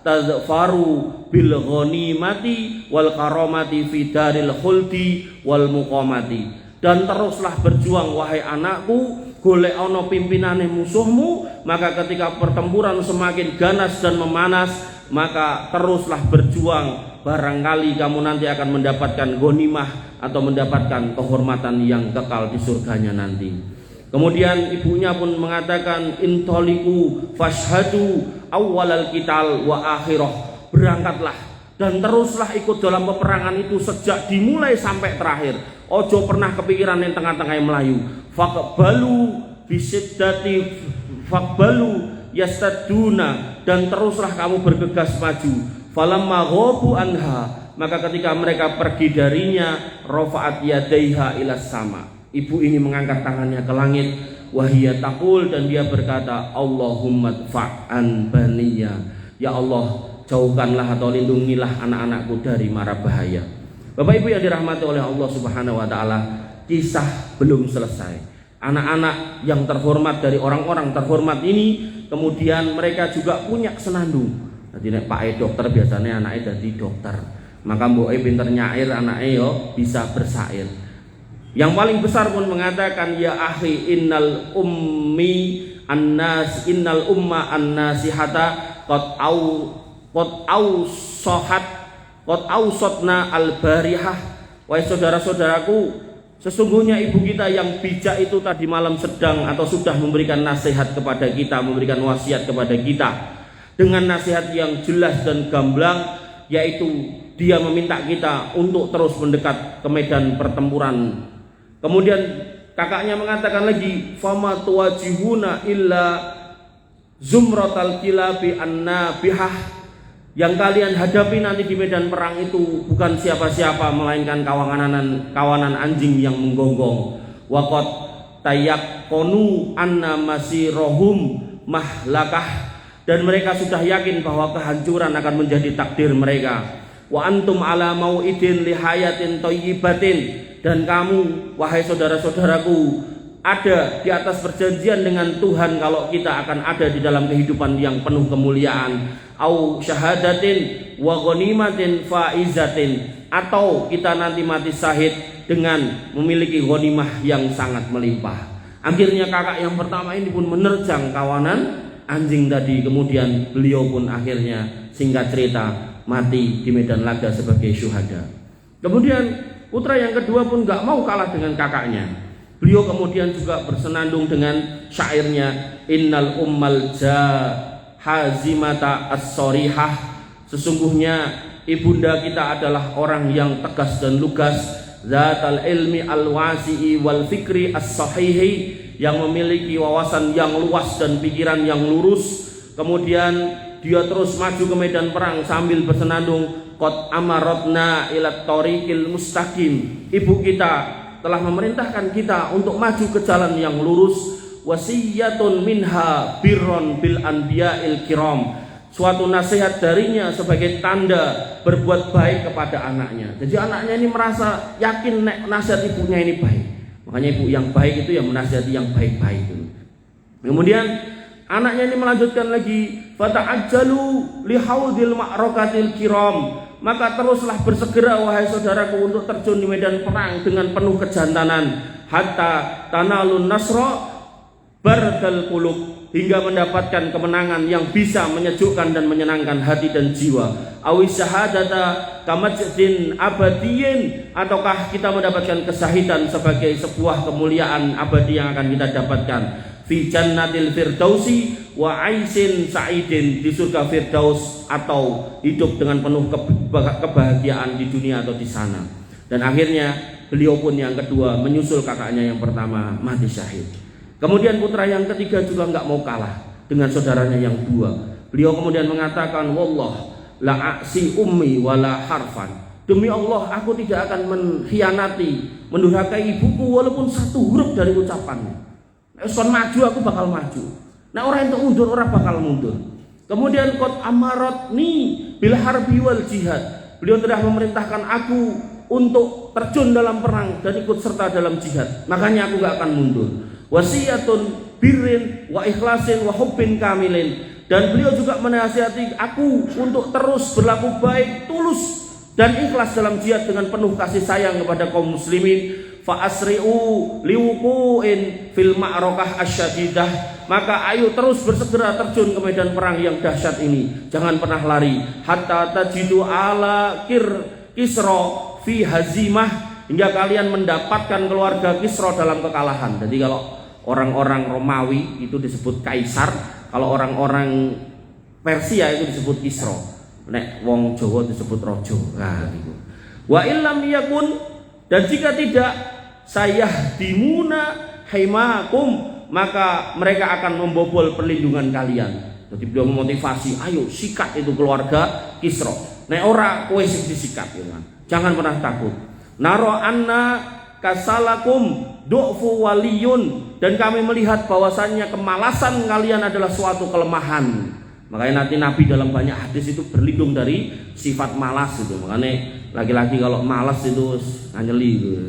tadfaru bil ghanimati wal karamati fi daril khuldi wal muqamati, dan teruslah berjuang wahai anakku, golek ana pimpinane musuhmu, maka ketika pertempuran semakin ganas dan memanas, maka teruslah berjuang, barangkali kamu nanti akan mendapatkan ghanimah atau mendapatkan kehormatan yang kekal di surganya nanti. Kemudian ibunya pun mengatakan, intoliku fashhadu awwalal qital wa akhirah, berangkatlah dan teruslah ikut dalam peperangan itu sejak dimulai sampai terakhir. Ojo pernah kepikiran yang tengah-tengah Melayu. Faqbalu bisiddati faqbalu yastaduna, dan teruslah kamu bergegas maju. Falamma ghabu anha, maka ketika mereka pergi darinya, rafa'at yadaiha ila sama, ibu ini mengangkat tangannya ke langit, wahiyya taqul, dan dia berkata, Allahumma dfa'an baniya, ya Allah, jauhkanlah atau lindungilah anak-anakku dari mara bahaya. Bapak Ibu yang dirahmati oleh Allah Subhanahu wa taala, kisah belum selesai. Anak-anak yang terhormat dari orang-orang terhormat ini, kemudian mereka juga punya senandung. Jadi nek Pak dokter biasanya anaknya jadi dokter, maka mboke pinter nyair, anaknya yo bisa bersair. Yang paling besar pun mengatakan, ya akhi innal umma an-nasihata qad awsatna al-barihah. Wahai saudara-saudaraku, sesungguhnya ibu kita yang bijak itu tadi malam sedang atau sudah memberikan nasihat kepada kita, memberikan wasiat kepada kita dengan nasihat yang jelas dan gamblang, yaitu dia meminta kita untuk terus mendekat ke medan pertempuran. Kemudian kakaknya mengatakan lagi, fama tuwajihuna illa zumratal kilabi annabihah, yang kalian hadapi nanti di medan perang itu bukan siapa-siapa melainkan kawanan anjing yang menggonggong. Waqad tayaqqanu anna masirohum mahlakah, dan mereka sudah yakin bahwa kehancuran akan menjadi takdir mereka. Wa antum ala mau'idin lihayatin thayyibatin, dan kamu wahai saudara-saudaraku ada di atas perjanjian dengan Tuhan kalau kita akan ada di dalam kehidupan yang penuh kemuliaan. Au syahadatin wa ghanimatin faizatin, atau kita nanti mati syahid dengan memiliki ghanimah yang sangat melimpah. Akhirnya kakak yang pertama ini pun menerjang kawanan anjing tadi, kemudian beliau pun akhirnya singkat cerita mati di medan laga sebagai syuhada. Kemudian putra yang kedua pun gak mau kalah dengan kakaknya. Beliau kemudian juga bersenandung dengan syairnya, innal ummal hazimata as-sorihah, sesungguhnya ibunda kita adalah orang yang tegas dan lugas, zatal ilmi al-wasi'i wal fikri as-sahihi, yang memiliki wawasan yang luas dan pikiran yang lurus. Kemudian dia terus maju ke medan perang sambil bersenandung, qad amarotna ila tariqil mustaqim, ibu kita telah memerintahkan kita untuk maju ke jalan yang lurus, wasiyatun minha birron bil anbiya'il kiram, suatu nasihat darinya sebagai tanda berbuat baik kepada anaknya. Jadi anaknya ini merasa yakin nasihat ibunya ini baik. Makanya ibu yang baik itu yang menasihati yang baik-baik. Kemudian anaknya ini melanjutkan lagi, fata'ajjalu lihaudil ma'rakatil kiram, maka teruslah bersegera wahai saudaraku untuk terjun di medan perang dengan penuh kejantanan, hatta tanalun nasra bardal qulub, hingga mendapatkan kemenangan yang bisa menyejukkan dan menyenangkan hati dan jiwa. Awis syahadata kamajdin abadiyin, ataukah kita mendapatkan kesahidan sebagai sebuah kemuliaan abadi yang akan kita dapatkan fi jannatil firdausi wa aisin sa'idin, di surga firdaus atau hidup dengan penuh kebahagiaan di dunia atau di sana. Dan akhirnya beliau pun yang kedua menyusul kakaknya yang pertama mati syahid. Kemudian putra yang ketiga juga nggak mau kalah dengan saudaranya yang dua. Beliau kemudian mengatakan, wallah la aksi ummi wala harfan, demi Allah aku tidak akan mengkhianati, mendurhakai ibuku walaupun satu huruf dari ucapannya. Son maju aku bakal maju. Nah orang itu mundur orang bakal mundur. Kemudian qad amarotni bil harbi wal jihad, beliau telah memerintahkan aku untuk terjun dalam perang dan ikut serta dalam jihad, makanya aku gak akan mundur. Wasiyatun birrin wa ikhlasin wa hubbin kamilin, dan beliau juga menasihati aku untuk terus berlaku baik, tulus dan ikhlas dalam jihad dengan penuh kasih sayang kepada kaum muslimin. Fa asri'u liwuqu'in fil ma'rakah asyadidah, maka ayo terus bersegera terjun ke medan perang yang dahsyat ini, jangan pernah lari. Hatta tajidu ala kisra fi hazimah, hingga kalian mendapatkan keluarga Kisra dalam kekalahan. Jadi kalau orang-orang Romawi itu disebut kaisar, kalau orang-orang Persia itu disebut Kisra, nek wong Jawa disebut raja. Nah gitu. Wa illam yakun, dan jika tidak, saya dimuna haimakum, maka mereka akan membobol perlindungan kalian. Jadi beliau memotivasi, ayo sikat itu keluarga Kisra. Nek ora kowe sing disikat ya kan. Jangan pernah takut. Naro anna kasalakum du'fu waliyun, dan kami melihat bahwasannya kemalasan kalian adalah suatu kelemahan. Makanya nanti Nabi dalam banyak hadis itu berlindung dari sifat malas itu. Makanya laki-laki kalau malas itu nganyeli gitu.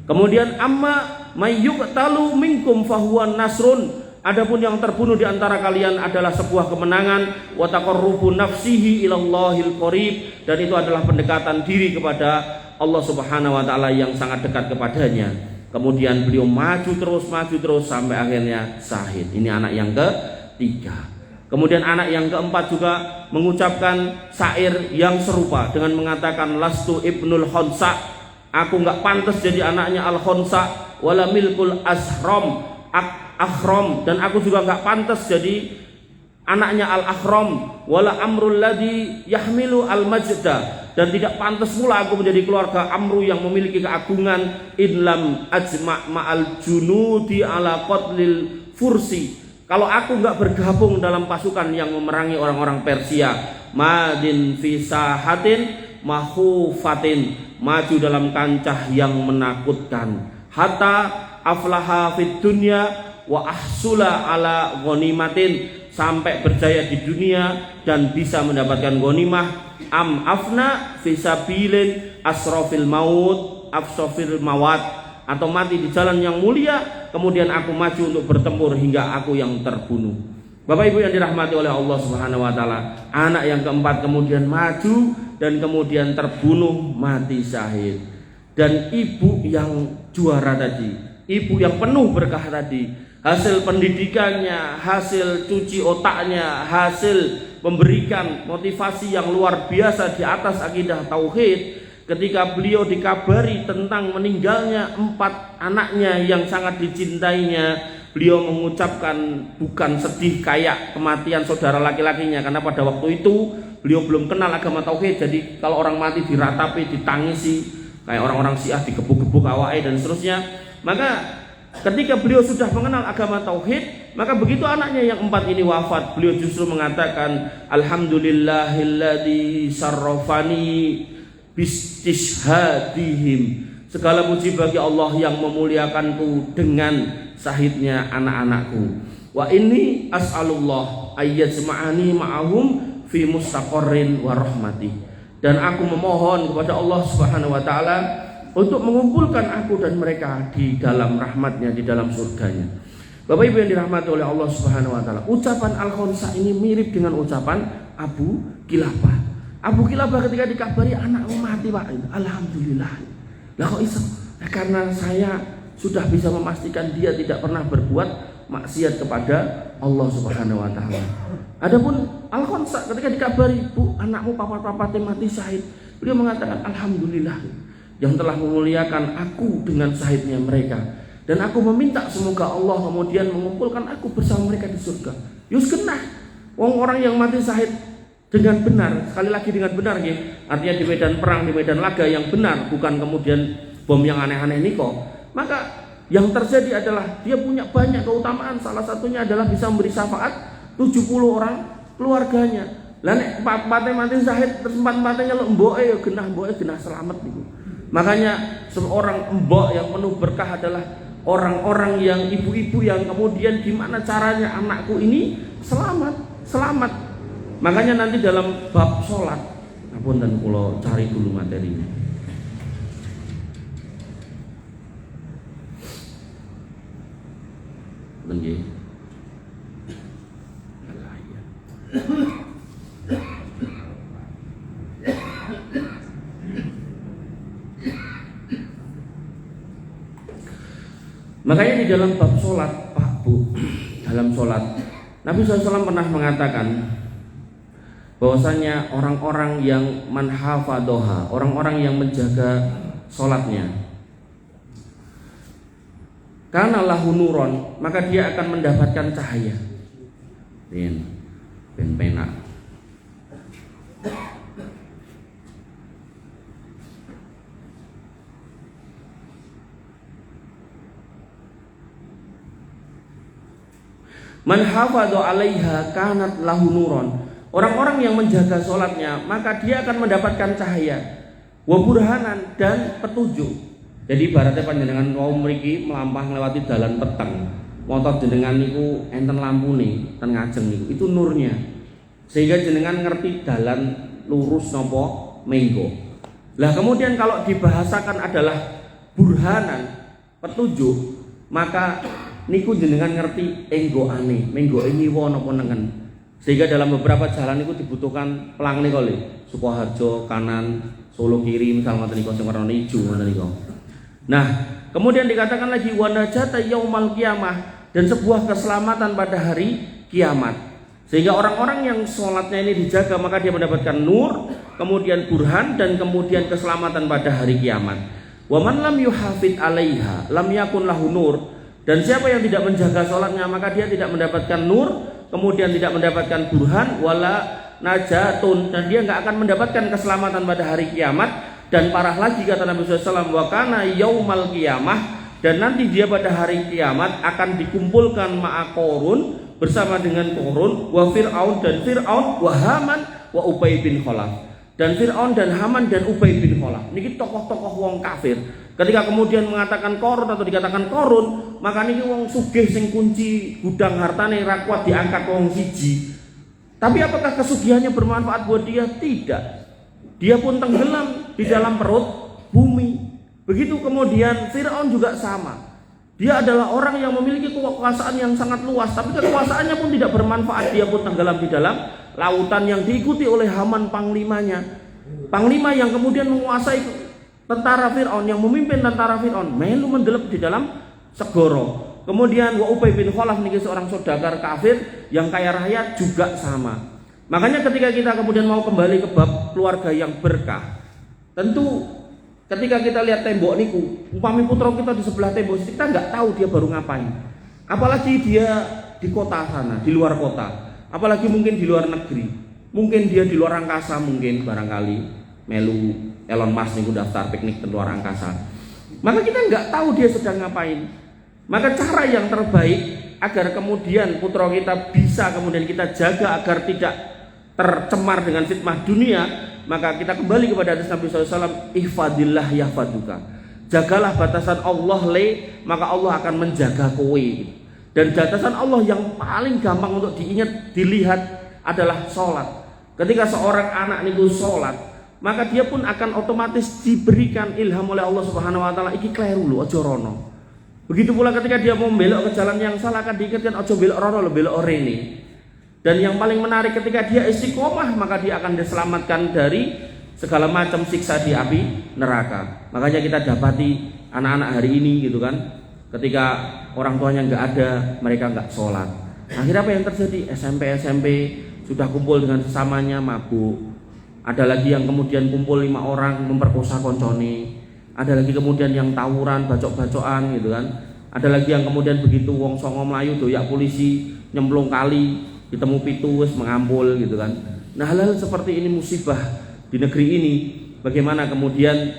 Kemudian amma mayyuqtalu minkum fahuwan nasrun, adapun yang terbunuh di antara kalian adalah sebuah kemenangan, wa taqarrubu nafsihi ilallahil qarib, dan itu adalah pendekatan diri kepada Allah Subhanahu wa taala yang sangat dekat kepadanya. Kemudian beliau maju terus sampai akhirnya syahid. Ini anak yang ketiga. Kemudian anak yang keempat juga mengucapkan syair yang serupa dengan mengatakan, lastu ibnul khonsa, aku nggak pantas jadi anaknya al khonsa, wala milkul akhrom, dan aku juga nggak pantas jadi anaknya al akhrom, wala amrul ladhi yahmilu al majda, dan tidak pantas pula aku menjadi keluarga Amru yang memiliki keagungan. Idlam ajma' ma'al junudi ala qatlil fursi, kalau aku nggak bergabung dalam pasukan yang memerangi orang-orang Persia. Madin fisahatin mahufatin, maju dalam kancah yang menakutkan. Hatta aflaha fid dunya wa ahsula ala ghanimatin, sampai berjaya di dunia dan bisa mendapatkan ghanimah. Am afna fisabilin asrofil maut afsofil mawat, atau mati di jalan yang mulia, kemudian aku maju untuk bertempur hingga aku yang terbunuh. Bapak Ibu yang dirahmati oleh Allah Subhanahu wa taala, anak yang keempat kemudian maju dan kemudian terbunuh mati syahid. Dan ibu yang juara tadi, ibu yang penuh berkah tadi, hasil pendidikannya, hasil cuci otaknya, hasil memberikan motivasi yang luar biasa di atas akidah tauhid, ketika beliau dikabari tentang meninggalnya 4 anaknya yang sangat dicintainya, beliau mengucapkan bukan sedih kayak kematian saudara laki-lakinya, karena pada waktu itu beliau belum kenal agama tauhid. Jadi kalau orang mati diratapi, ditangisi kayak orang-orang Syiah, digebuk-gebuk awake dan seterusnya. Maka ketika beliau sudah mengenal agama tauhid, maka begitu anaknya yang 4 ini wafat, beliau justru mengatakan alhamdulillahilladzi sarrafani bistishhadihim. Segala puji bagi Allah yang memuliakanku dengan syahidnya anak-anakku. Wa inni as'alullah ayyajma'ani ma'ahum fi mustaqarrin wa rahmati. Dan aku memohon kepada Allah Subhanahu wa taala untuk mengumpulkan aku dan mereka di dalam rahmatnya, di dalam surganya. Bapak Ibu yang dirahmati oleh Allah Subhanahu wa taala, ucapan Al-Khansa ini mirip dengan ucapan Abu Kilabah. Abu Kilabah ketika dikabari anakmu mati, Pak, alhamdulillah. Lah kok iso? Karena saya sudah bisa memastikan dia tidak pernah berbuat maksiat kepada Allah Subhanahu wa taala. Adapun Al-Khansa ketika dikabari, "Bu, anakmu papa-papate mati syahid." Beliau mengatakan, "Alhamdulillah yang telah memuliakan aku dengan syahidnya mereka. Dan aku meminta semoga Allah kemudian mengumpulkan aku bersama mereka di surga." Yus kenah wong orang yang mati syahid dengan benar, sekali lagi dengan benar nggih. Artinya di medan perang, di medan laga yang benar, bukan kemudian bom yang aneh-aneh niko. Maka yang terjadi adalah dia punya banyak keutamaan. Salah satunya adalah bisa memberi syafaat 70 orang keluarganya. Lah nek mati syahid terus empatnya lo mboke ya genah selamat niku. Makanya seorang mbok yang penuh berkah adalah orang-orang yang ibu-ibu yang kemudian gimana caranya anakku ini selamat. Makanya nanti dalam bab sholat, apunten kula cari dulu materinya. Nggih. Makanya di dalam bab sholat, Pak Bu, dalam sholat Nabi SAW pernah mengatakan bahwasanya orang-orang yang manhafadoha, orang-orang yang menjaga sholatnya, karena lahu nuron, maka dia akan mendapatkan cahaya. Ben penak. Man hafadha 'alaiha kanat lahu nuron. Orang-orang yang menjaga sholatnya, maka dia akan mendapatkan cahaya, wa burhanan, dan petunjuk. Jadi ibaratnya panjenengan wau mriki melampah melewati dalan peteng, motor jenengan niku enten lampune ten ngajeng niku, itu nurnya. Sehingga jenengan ngerti dalan lurus nopo menggo. Lah kemudian kalau dibahasakan adalah burhanan, petunjuk, maka niku jenengan ngerti enggoane, menggo ngiwa napa nengen. Sehingga dalam beberapa jalan itu dibutuhkan pelang nih kali, Sukoharjo kanan, Solo kiri, misal ngoten niku sing warna ijo ngoten niku. Nah, kemudian dikatakan lagi wa najata yaumal qiyamah, dan sebuah keselamatan pada hari kiamat. Sehingga orang-orang yang sholatnya ini dijaga, maka dia mendapatkan nur, kemudian burhan, dan kemudian keselamatan pada hari kiamat. Wa man lam yuhafid 'alaiha lam yakun lahu nur. Dan siapa yang tidak menjaga sholatnya, maka dia tidak mendapatkan nur, kemudian tidak mendapatkan burhan, wala najatun, dan dia nggak akan mendapatkan keselamatan pada hari kiamat. Dan parah lagi kata Nabi SAW, wa kana yaumal qiyamah, dan nanti dia pada hari kiamat akan dikumpulkan ma'a Qarun, bersama dengan Qarun, wa Fir'aun, dan Fir'aun, wa Haman, wa Ubay bin Khalaf. Dan Fir'aun dan Haman dan Ubay bin Khalaf niki tokoh-tokoh wong kafir. Ketika kemudian mengatakan Qarun atau dikatakan Qarun, maka niki wong sugih sing kunci gudang hartane ra kuat diangkat wong siji. Tapi apakah kesugihannya bermanfaat buat dia? Tidak. Dia pun tenggelam di dalam perut bumi. Begitu kemudian Fir'aun juga sama. Dia adalah orang yang memiliki kekuasaan yang sangat luas, tapi kekuasaannya pun tidak bermanfaat. Dia pun tenggelam di dalam lautan yang diikuti oleh Haman panglimanya. Panglima yang kemudian menguasai tentara Fir'aun, yang memimpin tentara Fir'aun, melu mendelep di dalam segoro. Kemudian wa Ubay bin Khalaf niki seorang saudagar kafir yang kaya raya juga sama. Makanya ketika kita kemudian mau kembali ke bab keluarga yang berkah, tentu ketika kita lihat tembok niku, umpami putra kita di sebelah tembok, kita nggak tahu dia baru ngapain. Apalagi dia di kota sana, di luar kota, apalagi mungkin di luar negeri, mungkin dia di luar angkasa, mungkin barangkali melu Elon Musk nih daftar piknik di luar angkasa. Maka kita nggak tahu dia sedang ngapain. Maka cara yang terbaik agar kemudian putra kita bisa kemudian kita jaga agar tidak tercemar dengan fitnah dunia, maka kita kembali kepada hadis Nabi SAW, ihfadillah yahfaduka. Jagalah batasan Allah maka Allah akan menjaga kowe. Dan batasan Allah yang paling gampang untuk diingat, dilihat adalah sholat. Ketika seorang anak itu sholat, maka dia pun akan otomatis diberikan ilham oleh Allah Subhanahu Wa Taala. Iki kleru lho, ojo rono. Begitu pula ketika dia mau belok ke jalan yang salah, akan diingatkan ojo belok rono lho, belok rene. Dan yang paling menarik ketika dia istiqomah, maka dia akan diselamatkan dari segala macam siksa di api neraka. Makanya kita dapati anak-anak hari ini gitu kan, ketika orang tuanya nggak ada, mereka nggak sholat. Akhirnya apa yang terjadi? SMP sudah kumpul dengan sesamanya mabuk. Ada lagi yang kemudian kumpul 5 orang memperkosa koncone. Ada lagi kemudian yang tawuran, bacok-bacokan gitu kan. Ada lagi yang kemudian begitu wong songo melayu doyak polisi, nyemplung kali, ditemu pitu wis mengampul gitu kan. Nah, hal-hal seperti ini musibah di negeri ini. Bagaimana kemudian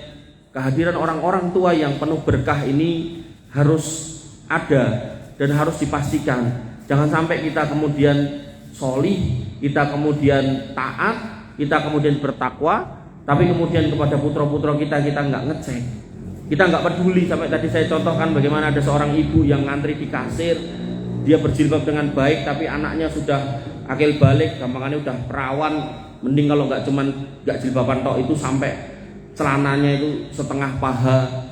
kehadiran orang-orang tua yang penuh berkah ini harus ada dan harus dipastikan. Jangan sampai kita kemudian sholih, kita kemudian taat, kita kemudian bertakwa, tapi kemudian kepada putra-putra kita nggak ngecek, kita nggak peduli. Sampai tadi saya contohkan bagaimana ada seorang ibu yang ngantri di kasir, dia berjilbab dengan baik, tapi anaknya sudah akil balik, gampangannya udah perawan. Mending kalau nggak jilbaban tok itu sampai celananya itu setengah paha.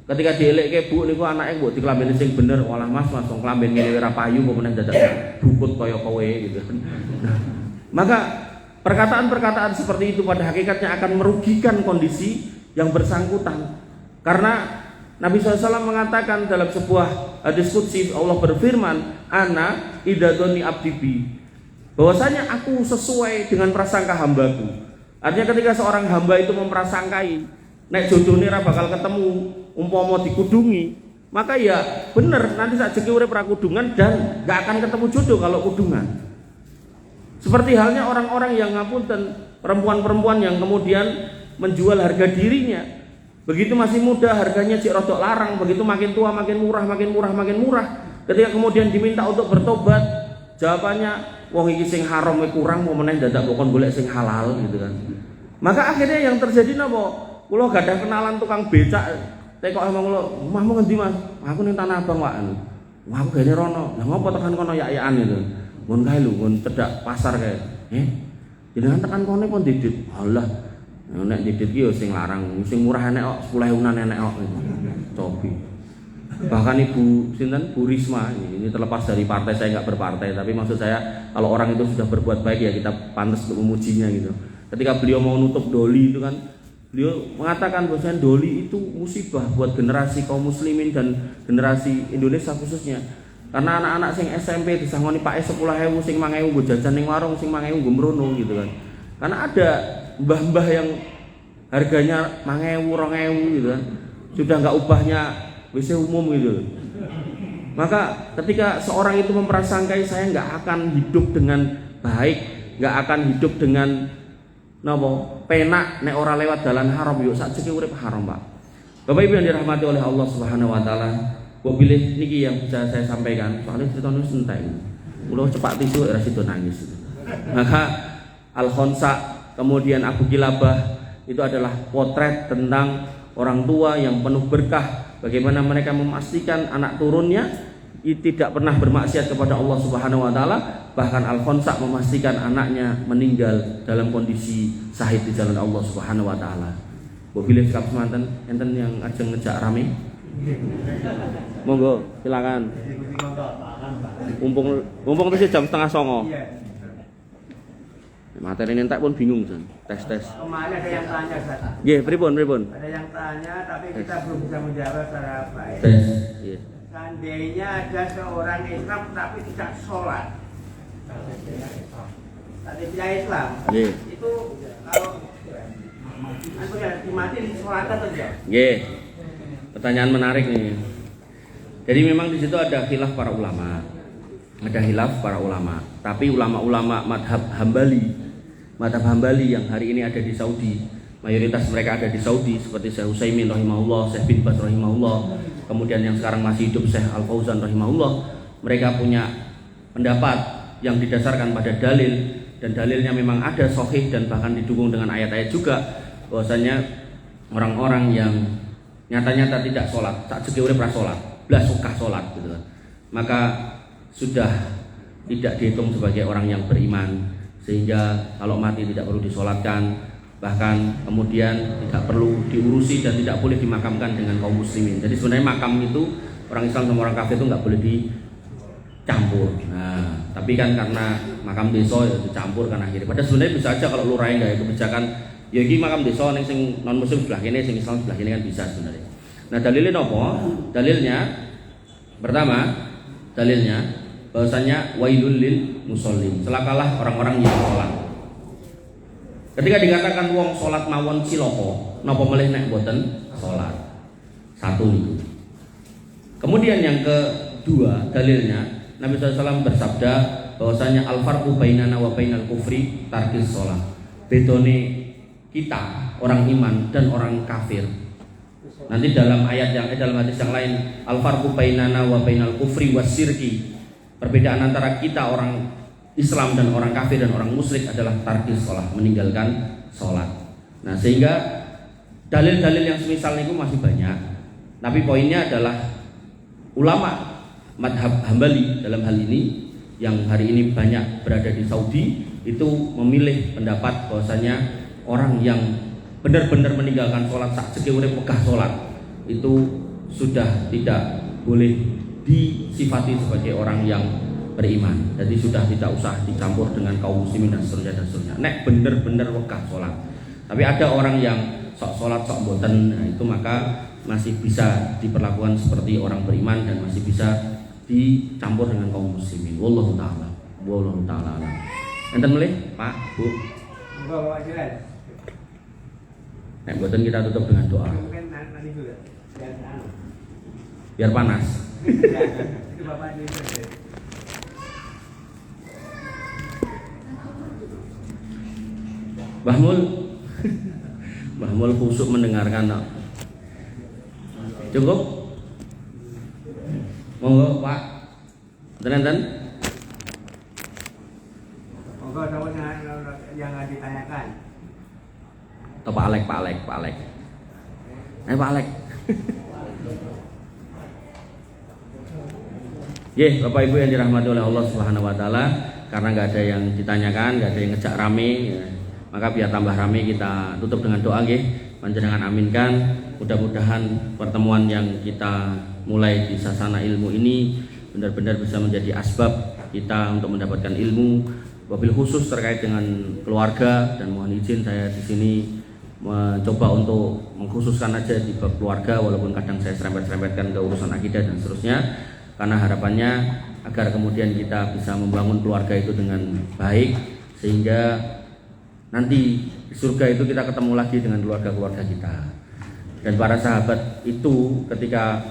Ketika dielek bu niku anaknya buat dikelambeni sing bener, walah mas wong kelamben ngene ora payu kok meneh dadak bukut kaya kowe gitu. Maka perkataan-perkataan seperti itu pada hakikatnya akan merugikan kondisi yang bersangkutan. Karena Nabi SAW mengatakan dalam sebuah hadis qudsi, Allah berfirman, ana idadoni abdibi, bahwasanya aku sesuai dengan prasangka hambaku. Artinya ketika seorang hamba itu memprasangkai nek jodohnya ora bakal ketemu, umpama dikudungi, maka ya bener nanti saat rezeki urip ra kudungan dan gak akan ketemu jodoh kalau kudungan. Seperti halnya orang-orang yang ngapunten, perempuan-perempuan yang kemudian menjual harga dirinya. Begitu masih muda harganya cik rodok larang, begitu makin tua makin murah, makin murah, makin murah. Ketika kemudian diminta untuk bertobat, jawabannya wong iki sing haram kurang mau meneh dadak bokon golek sing halal gitu kan. Maka akhirnya yang terjadi napa? Kula gadah kenalan tukang becak, tekok emang kula, "Omahmu ngendi, Mas?" "Aku ning Tanah Abang, Pak." "Wah, aku gene rono." "Lah ngopo tekan kono yak-yakan itu?" "Mun kae lho, mun cedak pasar kae." Jenengan tekan kono pun didit." "Alah, nek didit ki yo sing larang, sing murah enek kok, 10.000-an enek kok." Cobi. Bahkan Ibu sinten Bu Risma, ini terlepas dari partai, saya nggak berpartai, tapi maksud saya kalau orang itu sudah berbuat baik ya kita pantas untuk memujinya gitu. Ketika beliau mau nutup doli itu kan, beliau mengatakan bahwa doli itu musibah buat generasi kaum muslimin dan generasi Indonesia khususnya. Karena anak-anak sing SMP disangoni Pak 10.000 sing 5.000 nggo jajan ning warung, sing 5.000 nggo mrono gitu kan. Karena ada mbah-mbah yang harganya 5.000, 2.000 gitu kan. Sudah enggak ubahnya WC umum gitu. Maka ketika seorang itu memprasangkai saya enggak akan hidup dengan baik, enggak akan hidup dengan napa penak nek ora lewat dalan haram, yo sak jeke urip haram, Pak. Bapak Ibu yang dirahmati oleh Allah Subhanahu wa taala, kok pilih niki yang bisa saya sampaikan, soalnya ceritanya entek. Kula cepak tisu ora sido nangis. Maka Al-Khonsa kemudian Abu Kilabah itu adalah potret tentang orang tua yang penuh berkah, bagaimana mereka memastikan anak turunnya tidak pernah bermaksiat kepada Allah Subhanahu wa taala. Bahkan Al-Khonsa memastikan anaknya meninggal dalam kondisi syahid di jalan Allah Subhanahu wa taala. Mbok bilih sekap semanten enten yang ajeng ngejak rame. Monggo silakan. Mumpung terus jam 8:30. Materi entek pun bingung Jan. Tes. Kemarin ada yang tanya, Ustaz. Nggih, pripun? Ada yang tanya tapi kita belum bisa menjawab secara baik. Tes. Nggih. Seandainya ada seorang Islam tapi tidak sholat, tadi punya Islam, itu kalau aku ya dimati di sholat atau enggak? Nggih. Pertanyaan menarik nih. Jadi memang di situ ada khilaf para ulama. Ada khilaf para ulama. Tapi ulama-ulama madhab Hambali yang hari ini ada di Saudi, mayoritas mereka ada di Saudi seperti Syekh Utsaimin rahimahullah, Syekh bin Baz rahimahullah, kemudian yang sekarang masih hidup Syekh Al Fauzan rahimahullah. Mereka punya pendapat yang didasarkan pada dalil, dan dalilnya memang ada sahih dan bahkan didukung dengan ayat-ayat juga, bahwasanya orang-orang yang nyata-nyata tidak sholat, tak segi urip ra sholat, blas sukah sholat gitu, maka sudah tidak dihitung sebagai orang yang beriman, sehingga kalau mati tidak perlu disolatkan, bahkan kemudian tidak perlu diurusi dan tidak boleh dimakamkan dengan kaum muslimin. Jadi sebenarnya makam itu orang Islam sama orang kafir itu nggak boleh dicampur. Nah, tapi kan karena makam desa ya dicampur kan akhirnya. Padahal sebenarnya bisa aja kalau lurah nggak kebijakan, ya ini makam desa yang sing non muslim sebelah ini, sing Islam sebelah ini kan bisa sebenarnya. Nah dalilnya apa? Dalilnya pertama, dalilnya bahwasanya wailul lil musallin, celakalah orang-orang yang sholat. Ketika dikatakan wong sholat mawon cilaka, napa melih nek boten sholat? Satu itu. Kemudian yang kedua dalilnya, Nabi SAW bersabda bahwasanya al farqu bainana wa bainal kufri tarkis sholat. Bedone kita orang iman dan orang kafir. Nanti dalam ayat yang dalam hadis yang lain, al farqu bainana wa bainal kufri wasyirki. Perbedaan antara kita orang Islam dan orang kafir dan orang musyrik adalah tarkis sholat, meninggalkan sholat. Nah sehingga dalil-dalil yang semisal itu masih banyak. Tapi poinnya adalah ulama madhab Hambali dalam hal ini yang hari ini banyak berada di Saudi itu memilih pendapat bahwasanya orang yang benar-benar meninggalkan sholat sak segi urip wegah sholat itu sudah tidak boleh disifati sebagai orang yang beriman. Jadi sudah tidak usah dicampur dengan kaum muslimin dan seterusnya. Nek bener-bener wegah sholat. Tapi ada orang yang sok sholat sok boten, nah itu maka masih bisa diperlakukan seperti orang beriman dan masih bisa dicampur dengan kaum muslimin. Wallahu taala. Enten melih, Pak, Bu. Bawa jelas. Nek boten kita tutup dengan doa. Mungkin nanti juga. Biar panas. Itu Bapak ini. Bahmul khusyuk mendengarkan. Cukup? Monggo Pak. Enten. Monggo sama yang ditanyakan. Atau Pak Alek. Pak Alek. Bapak Ibu yang dirahmati oleh Allah Subhanahu wa taala, karena nggak ada yang ditanyakan, nggak ada yang ngejak rame, ya, maka biar tambah rame kita tutup dengan doa nggih. Panjenengan aminkan, mudah-mudahan pertemuan yang kita mulai di Sasana Ilmu ini benar-benar bisa menjadi asbab kita untuk mendapatkan ilmu, wabil khusus terkait dengan keluarga, dan mohon izin saya di sini mencoba untuk mengkhususkan aja di bab keluarga, walaupun kadang saya serempet-serempetkan ke urusan akidah dan seterusnya. Karena harapannya agar kemudian kita bisa membangun keluarga itu dengan baik, sehingga nanti di surga itu kita ketemu lagi dengan keluarga-keluarga kita. Dan para sahabat itu ketika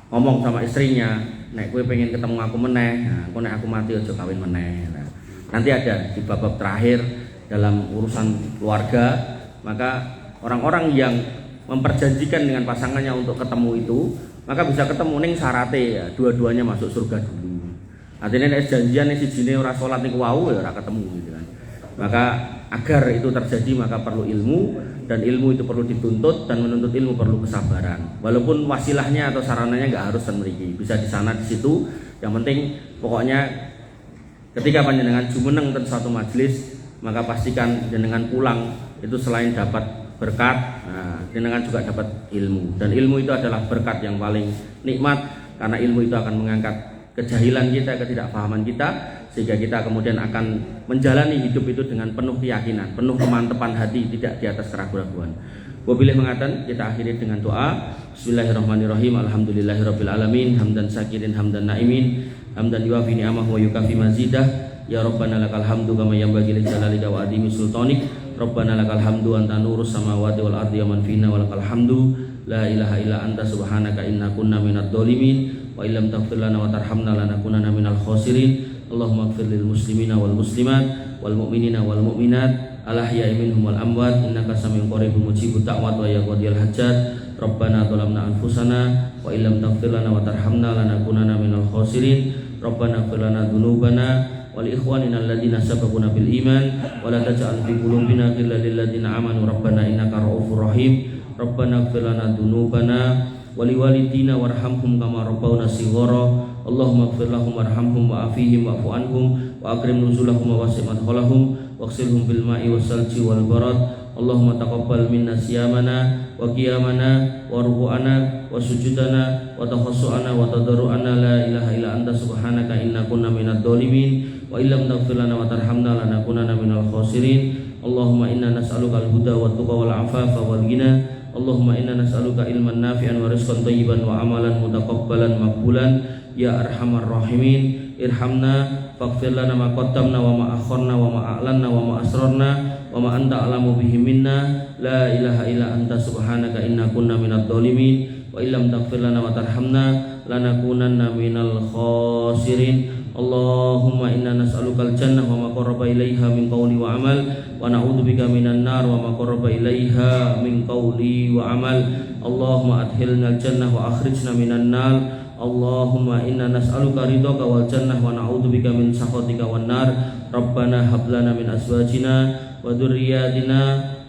ngomong sama istrinya, nek kowe pengen ketemu aku meneh, nah, aku nek aku mati aja kawin meneh. Nah, nanti ada di bab terakhir dalam urusan keluarga, maka orang-orang yang memperjanjikan dengan pasangannya untuk ketemu itu, maka bisa ketemu ning syarate ya, dua-duanya masuk surga dulu. Artinya nek janjian ning sijine ora salat niku wau ya ora ketemu gitu kan. Maka agar itu terjadi maka perlu ilmu, dan ilmu itu perlu dituntut, dan menuntut ilmu perlu kesabaran. Walaupun wasilahnya atau sarananya enggak harus ten mriki, bisa di sana di situ. Yang penting pokoknya ketika panjenengan jumeneng ten suatu majelis, maka pastikan jenengan pulang itu selain dapat berkat, nah, jenengan juga dapat ilmu, dan ilmu itu adalah berkat yang paling nikmat, karena ilmu itu akan mengangkat kejahilan kita, ketidakpahaman kita, sehingga kita kemudian akan menjalani hidup itu dengan penuh keyakinan, penuh kemantapan hati, tidak di atas keraguan-raguan. Wabillahi mengatakan, kita akhiri dengan doa. Bismillahirrahmanirrahim. Alhamdulillahirabbil alamin, hamdan syakirin hamdan naimin, hamdan yuafi ni'amahu wa yukafi mazidah. Ya Rabbana lakal hamdu kama yanbaghi li jalalika wa adimi sultanik. Rabbana lakal hamdu anta nurus samawati wal ardi wa man fina wa lakal hamdu la ilaha illa anta subhanaka inna kunna minadh dhalimin wa illam taghfir lana wa tarhamna lanakunanna minal khasirin. Allahumma ighfir lil muslimina wal muslimat wal mu'minina wal mu'minat al ahya'i minhum wal amwat innaka samiun qaribun mujibud da'wat wa ya qadiyal hajat. Rabbana zalamna anfusana wa illam taghfir lana wa tarhamna lanakunanna minal khasirin. Rabbana ighfir lana dzunubana wa li ikhwanina alladziina sabaquna bil iman wa la taj'al fi qulubina ghillan lil ladziina amanu rabbana innaka ra'ufur rahim. Rabbana ighfir lana dzunubana wa li walidina warhamhum kama rabbawna shighara. Allahumma ighfir lahum warhamhum wa'afihim wa'fu anhum wa akrim nuzulahum wa wasi' madkhalahum waghsilhum bil ma'i wassalji wal barad. Allahumma taqabbal minna siyamana wa qiyamana wa ruku'ana wa sujudana wa takhassu'ana wa tadarru'ana la ilaha illa anta subhanaka inna kunna minadh dhalimin wa illam taghfir lana wa tarhamna lanakunanna minal khasirin. Allahumma inna nas'aluka al-huda wa tuqa wal afafa wal ghina. Allahumma inna nas'aluka ilman nafi'an wa rizqan thayyiban wa amalan mutaqabbalan maqbulan ya arhamar rahimin. Irhamna faghfir lana ma qaddamna wa ma akharna wa ma a'lanna wa ma asrarna wa ma anta a'lamu bihi minna la ilaha illa anta subhanaka inna kunna minadh dhalimin wa illam taghfir lana wa tarhamna lanakunanna minal khasirin. Allahumma inna nas'alukal jannah wa ma qarraba ilaiha min qawli wa amal wa na'udzubika minan nar wa ma qarraba ilaiha min qawli wa amal. Allahumma adkhilnal jannah wa akhrijna minan nar. Allahumma inna nas'aluka ridhaka wal jannah wa na'udzubika min sakhatika wan nar. Rabbana hab lana min azwajina wa dzurriyyatina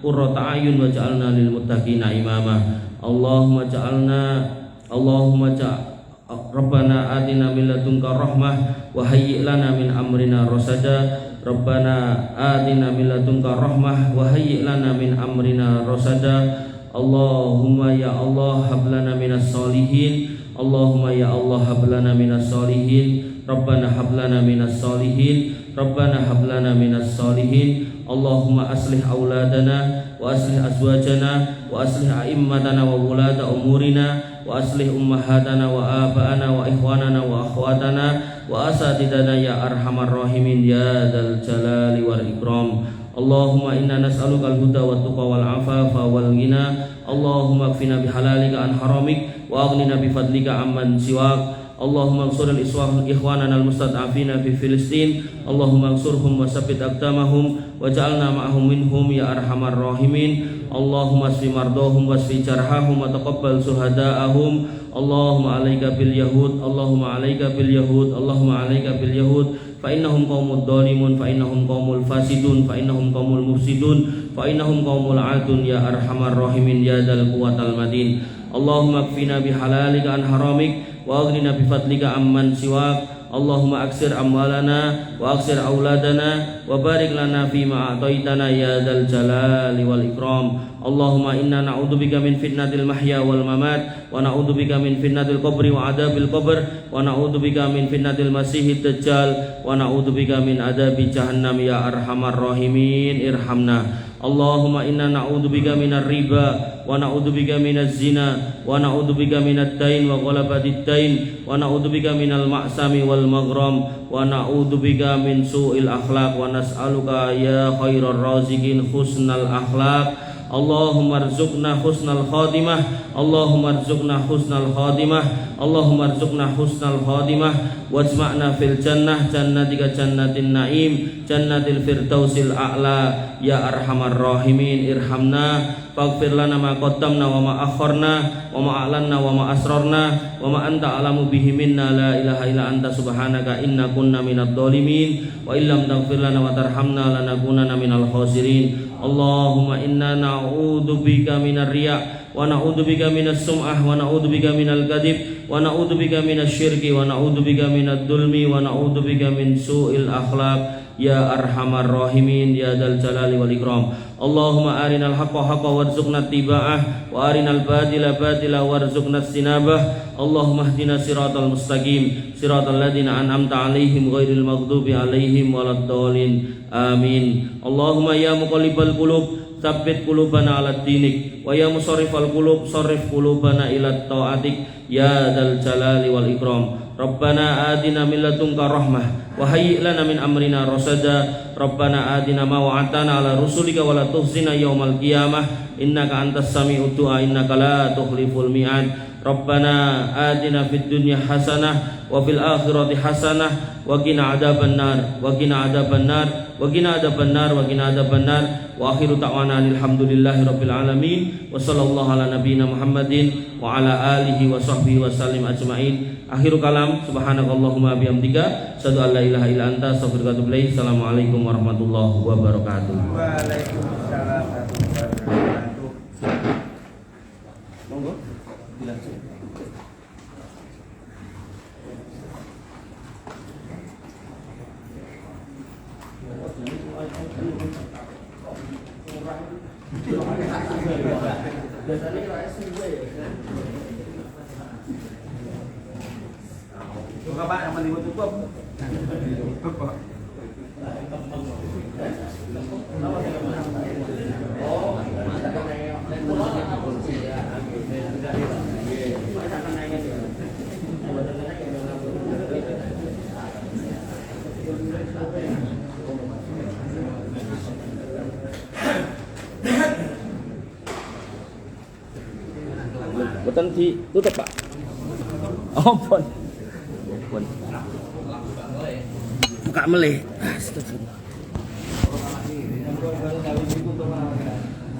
qurrata a'yun waj'alna lil muttaqina imama. Rabbana atina min ladunka rahmah wa hayyi' lana min amrina rasada. Rabbana atina min ladunka rahmah wa hayyi' lana min amrina rasada. Allahumma ya Allah hab lana minas solihin. Allahumma ya Allah hab lana minas solihin. Rabbana hab lana minas solihin. Rabbana hab lana minas solihin. Allahumma aslih auladana wa aslih azwajana wa aslih a'immatana wa wulata umurina wa aslih ummahatana wa aba'ana wa ikhwanana wa akhwatana wa asatidana ya arhamar rahimin ya dzal jalali wal ikram. Allahumma inna nas'aluka al-huda wa tuqa wal afafa wal ghina. Allahumma kfina bihalalika an haramik wa aghnina bifadlika amman siwak. Allahumma ansur al-ikhwanana al-mustad'afina fi Filistin. Allahumma ansurhum wa sabbit aqdamahum waj'alna ma'ahum minhum ya arhamar rahimin. Allahumma asfi mardahum wasfi jarhahum wa taqabbal suhada'ahum. Allahumma alayka bil yahud. Allahumma alayka bil yahud. Allahumma alayka bil yahud. Fa innahum qaumud dhalimun fa innahum qaumul fasidun fa innahum qaumul mufsidun fa innahum qaumul adun ya arhamar rahimin ya dzal quwwatal matin. Allahumma kfina bihalalika an haramik wa aghnina bifadlika amman siwak. Allahumma aksir amwalana wa aksir auladana wa barik lana fima a'taitana ya dzal jalali wal ikram. Allahumma inna na'udzubika min fitnatil mahya wal mamat wa na'udzubika min fitnatil qabri wa adabil qabr wa na'udzubika min fitnatil masihid dajjal wa na'udzubika min adabi jahannam ya arhamar rahimin irhamna. Allahumma inna na'udzubika minar riba wa na'udzubika minaz zina wa na'udzubika minad dain wa ghalabatid dain wa na'udzubika minal ma'sami wal maghram wa na'udzubika min su'il akhlaq wa nas'aluka ya khairar raziqin husnal akhlaq. Allahumma arzuqna husnal khatimah. Allahumma arzuqna husnal khatimah. Allahumma arzuqna husnal khatimah wajma'na fil jannah jannatika jannatin na'im jannatil firdausil a'la ya arhamar rahimin irhamna. Faghfir lana ma qaddamna wa ma akharna wa ma a'lanna wa ma asrarna wa ma anta a'lamu bihi minna la ilaha illa anta subhanaka inna kunna minadh dhalimin wa illam taghfir lana wa tarhamna lanakunanna minal khasirin. Allahumma inna na'udzubika minar riya' wa na'udzubika minas sum'ah wa na'udzubika minal kadhib wa na'udzubika minasy syirki wa na'udzubika minadh dhulmi wa na'udzubika min su'il akhlaq ya arhamar rahimin ya dzal jalali wal ikram. Allahumma arinal haqqa haqqan warzuqna ittiba'ah wa arinal batila batila warzuqna istinabah. Allahumma ihdina siratal mustaqim siratal ladzina an'amta 'alaihim ghairil maghdubi 'alaihim waladdallin amin. Allahumma ya muqallibal qulub tsabbit qulubana 'ala dinik wa ya musarrifal qulub sarrif qulubana ila ta'atik ya dzal jalali wal ikram. Rabbana atina min ladunka rahmah wa hayyi' lana min amrina rasada. Rabbana atina ma wa'atana ala rusulika wa la tukhzina yaumal qiyamah innaka antas sami'ud du'a innaka la tukhliful mi'ad. Rabbana atina fid dunya hasanah wa fil akhirati hasanah wa qina adzabannar wa qina adzabannar wa qina adzabannar wa qina adzabannar. Wa akhiru ta'wana alhamdulillahi rabbil alamin wa sallallahu ala nabiyyina Muhammadin wa ala alihi wa sahbihi wa sallim ajmain. Akhiru kalam subhanakallahumma bihamdika asyhadu an la ilaha illa anta astaghfiruka wa atubu ilaik. Assalamualaikum warahmatullahi wabarakatuh. Waalaikumsalam warahmatullahi wabarakatuh. Monggo dilanjut. Coba Pak yang mending tutup. Boten ditutup Pak. Oh, pun. Buka melih. Astagfirullah.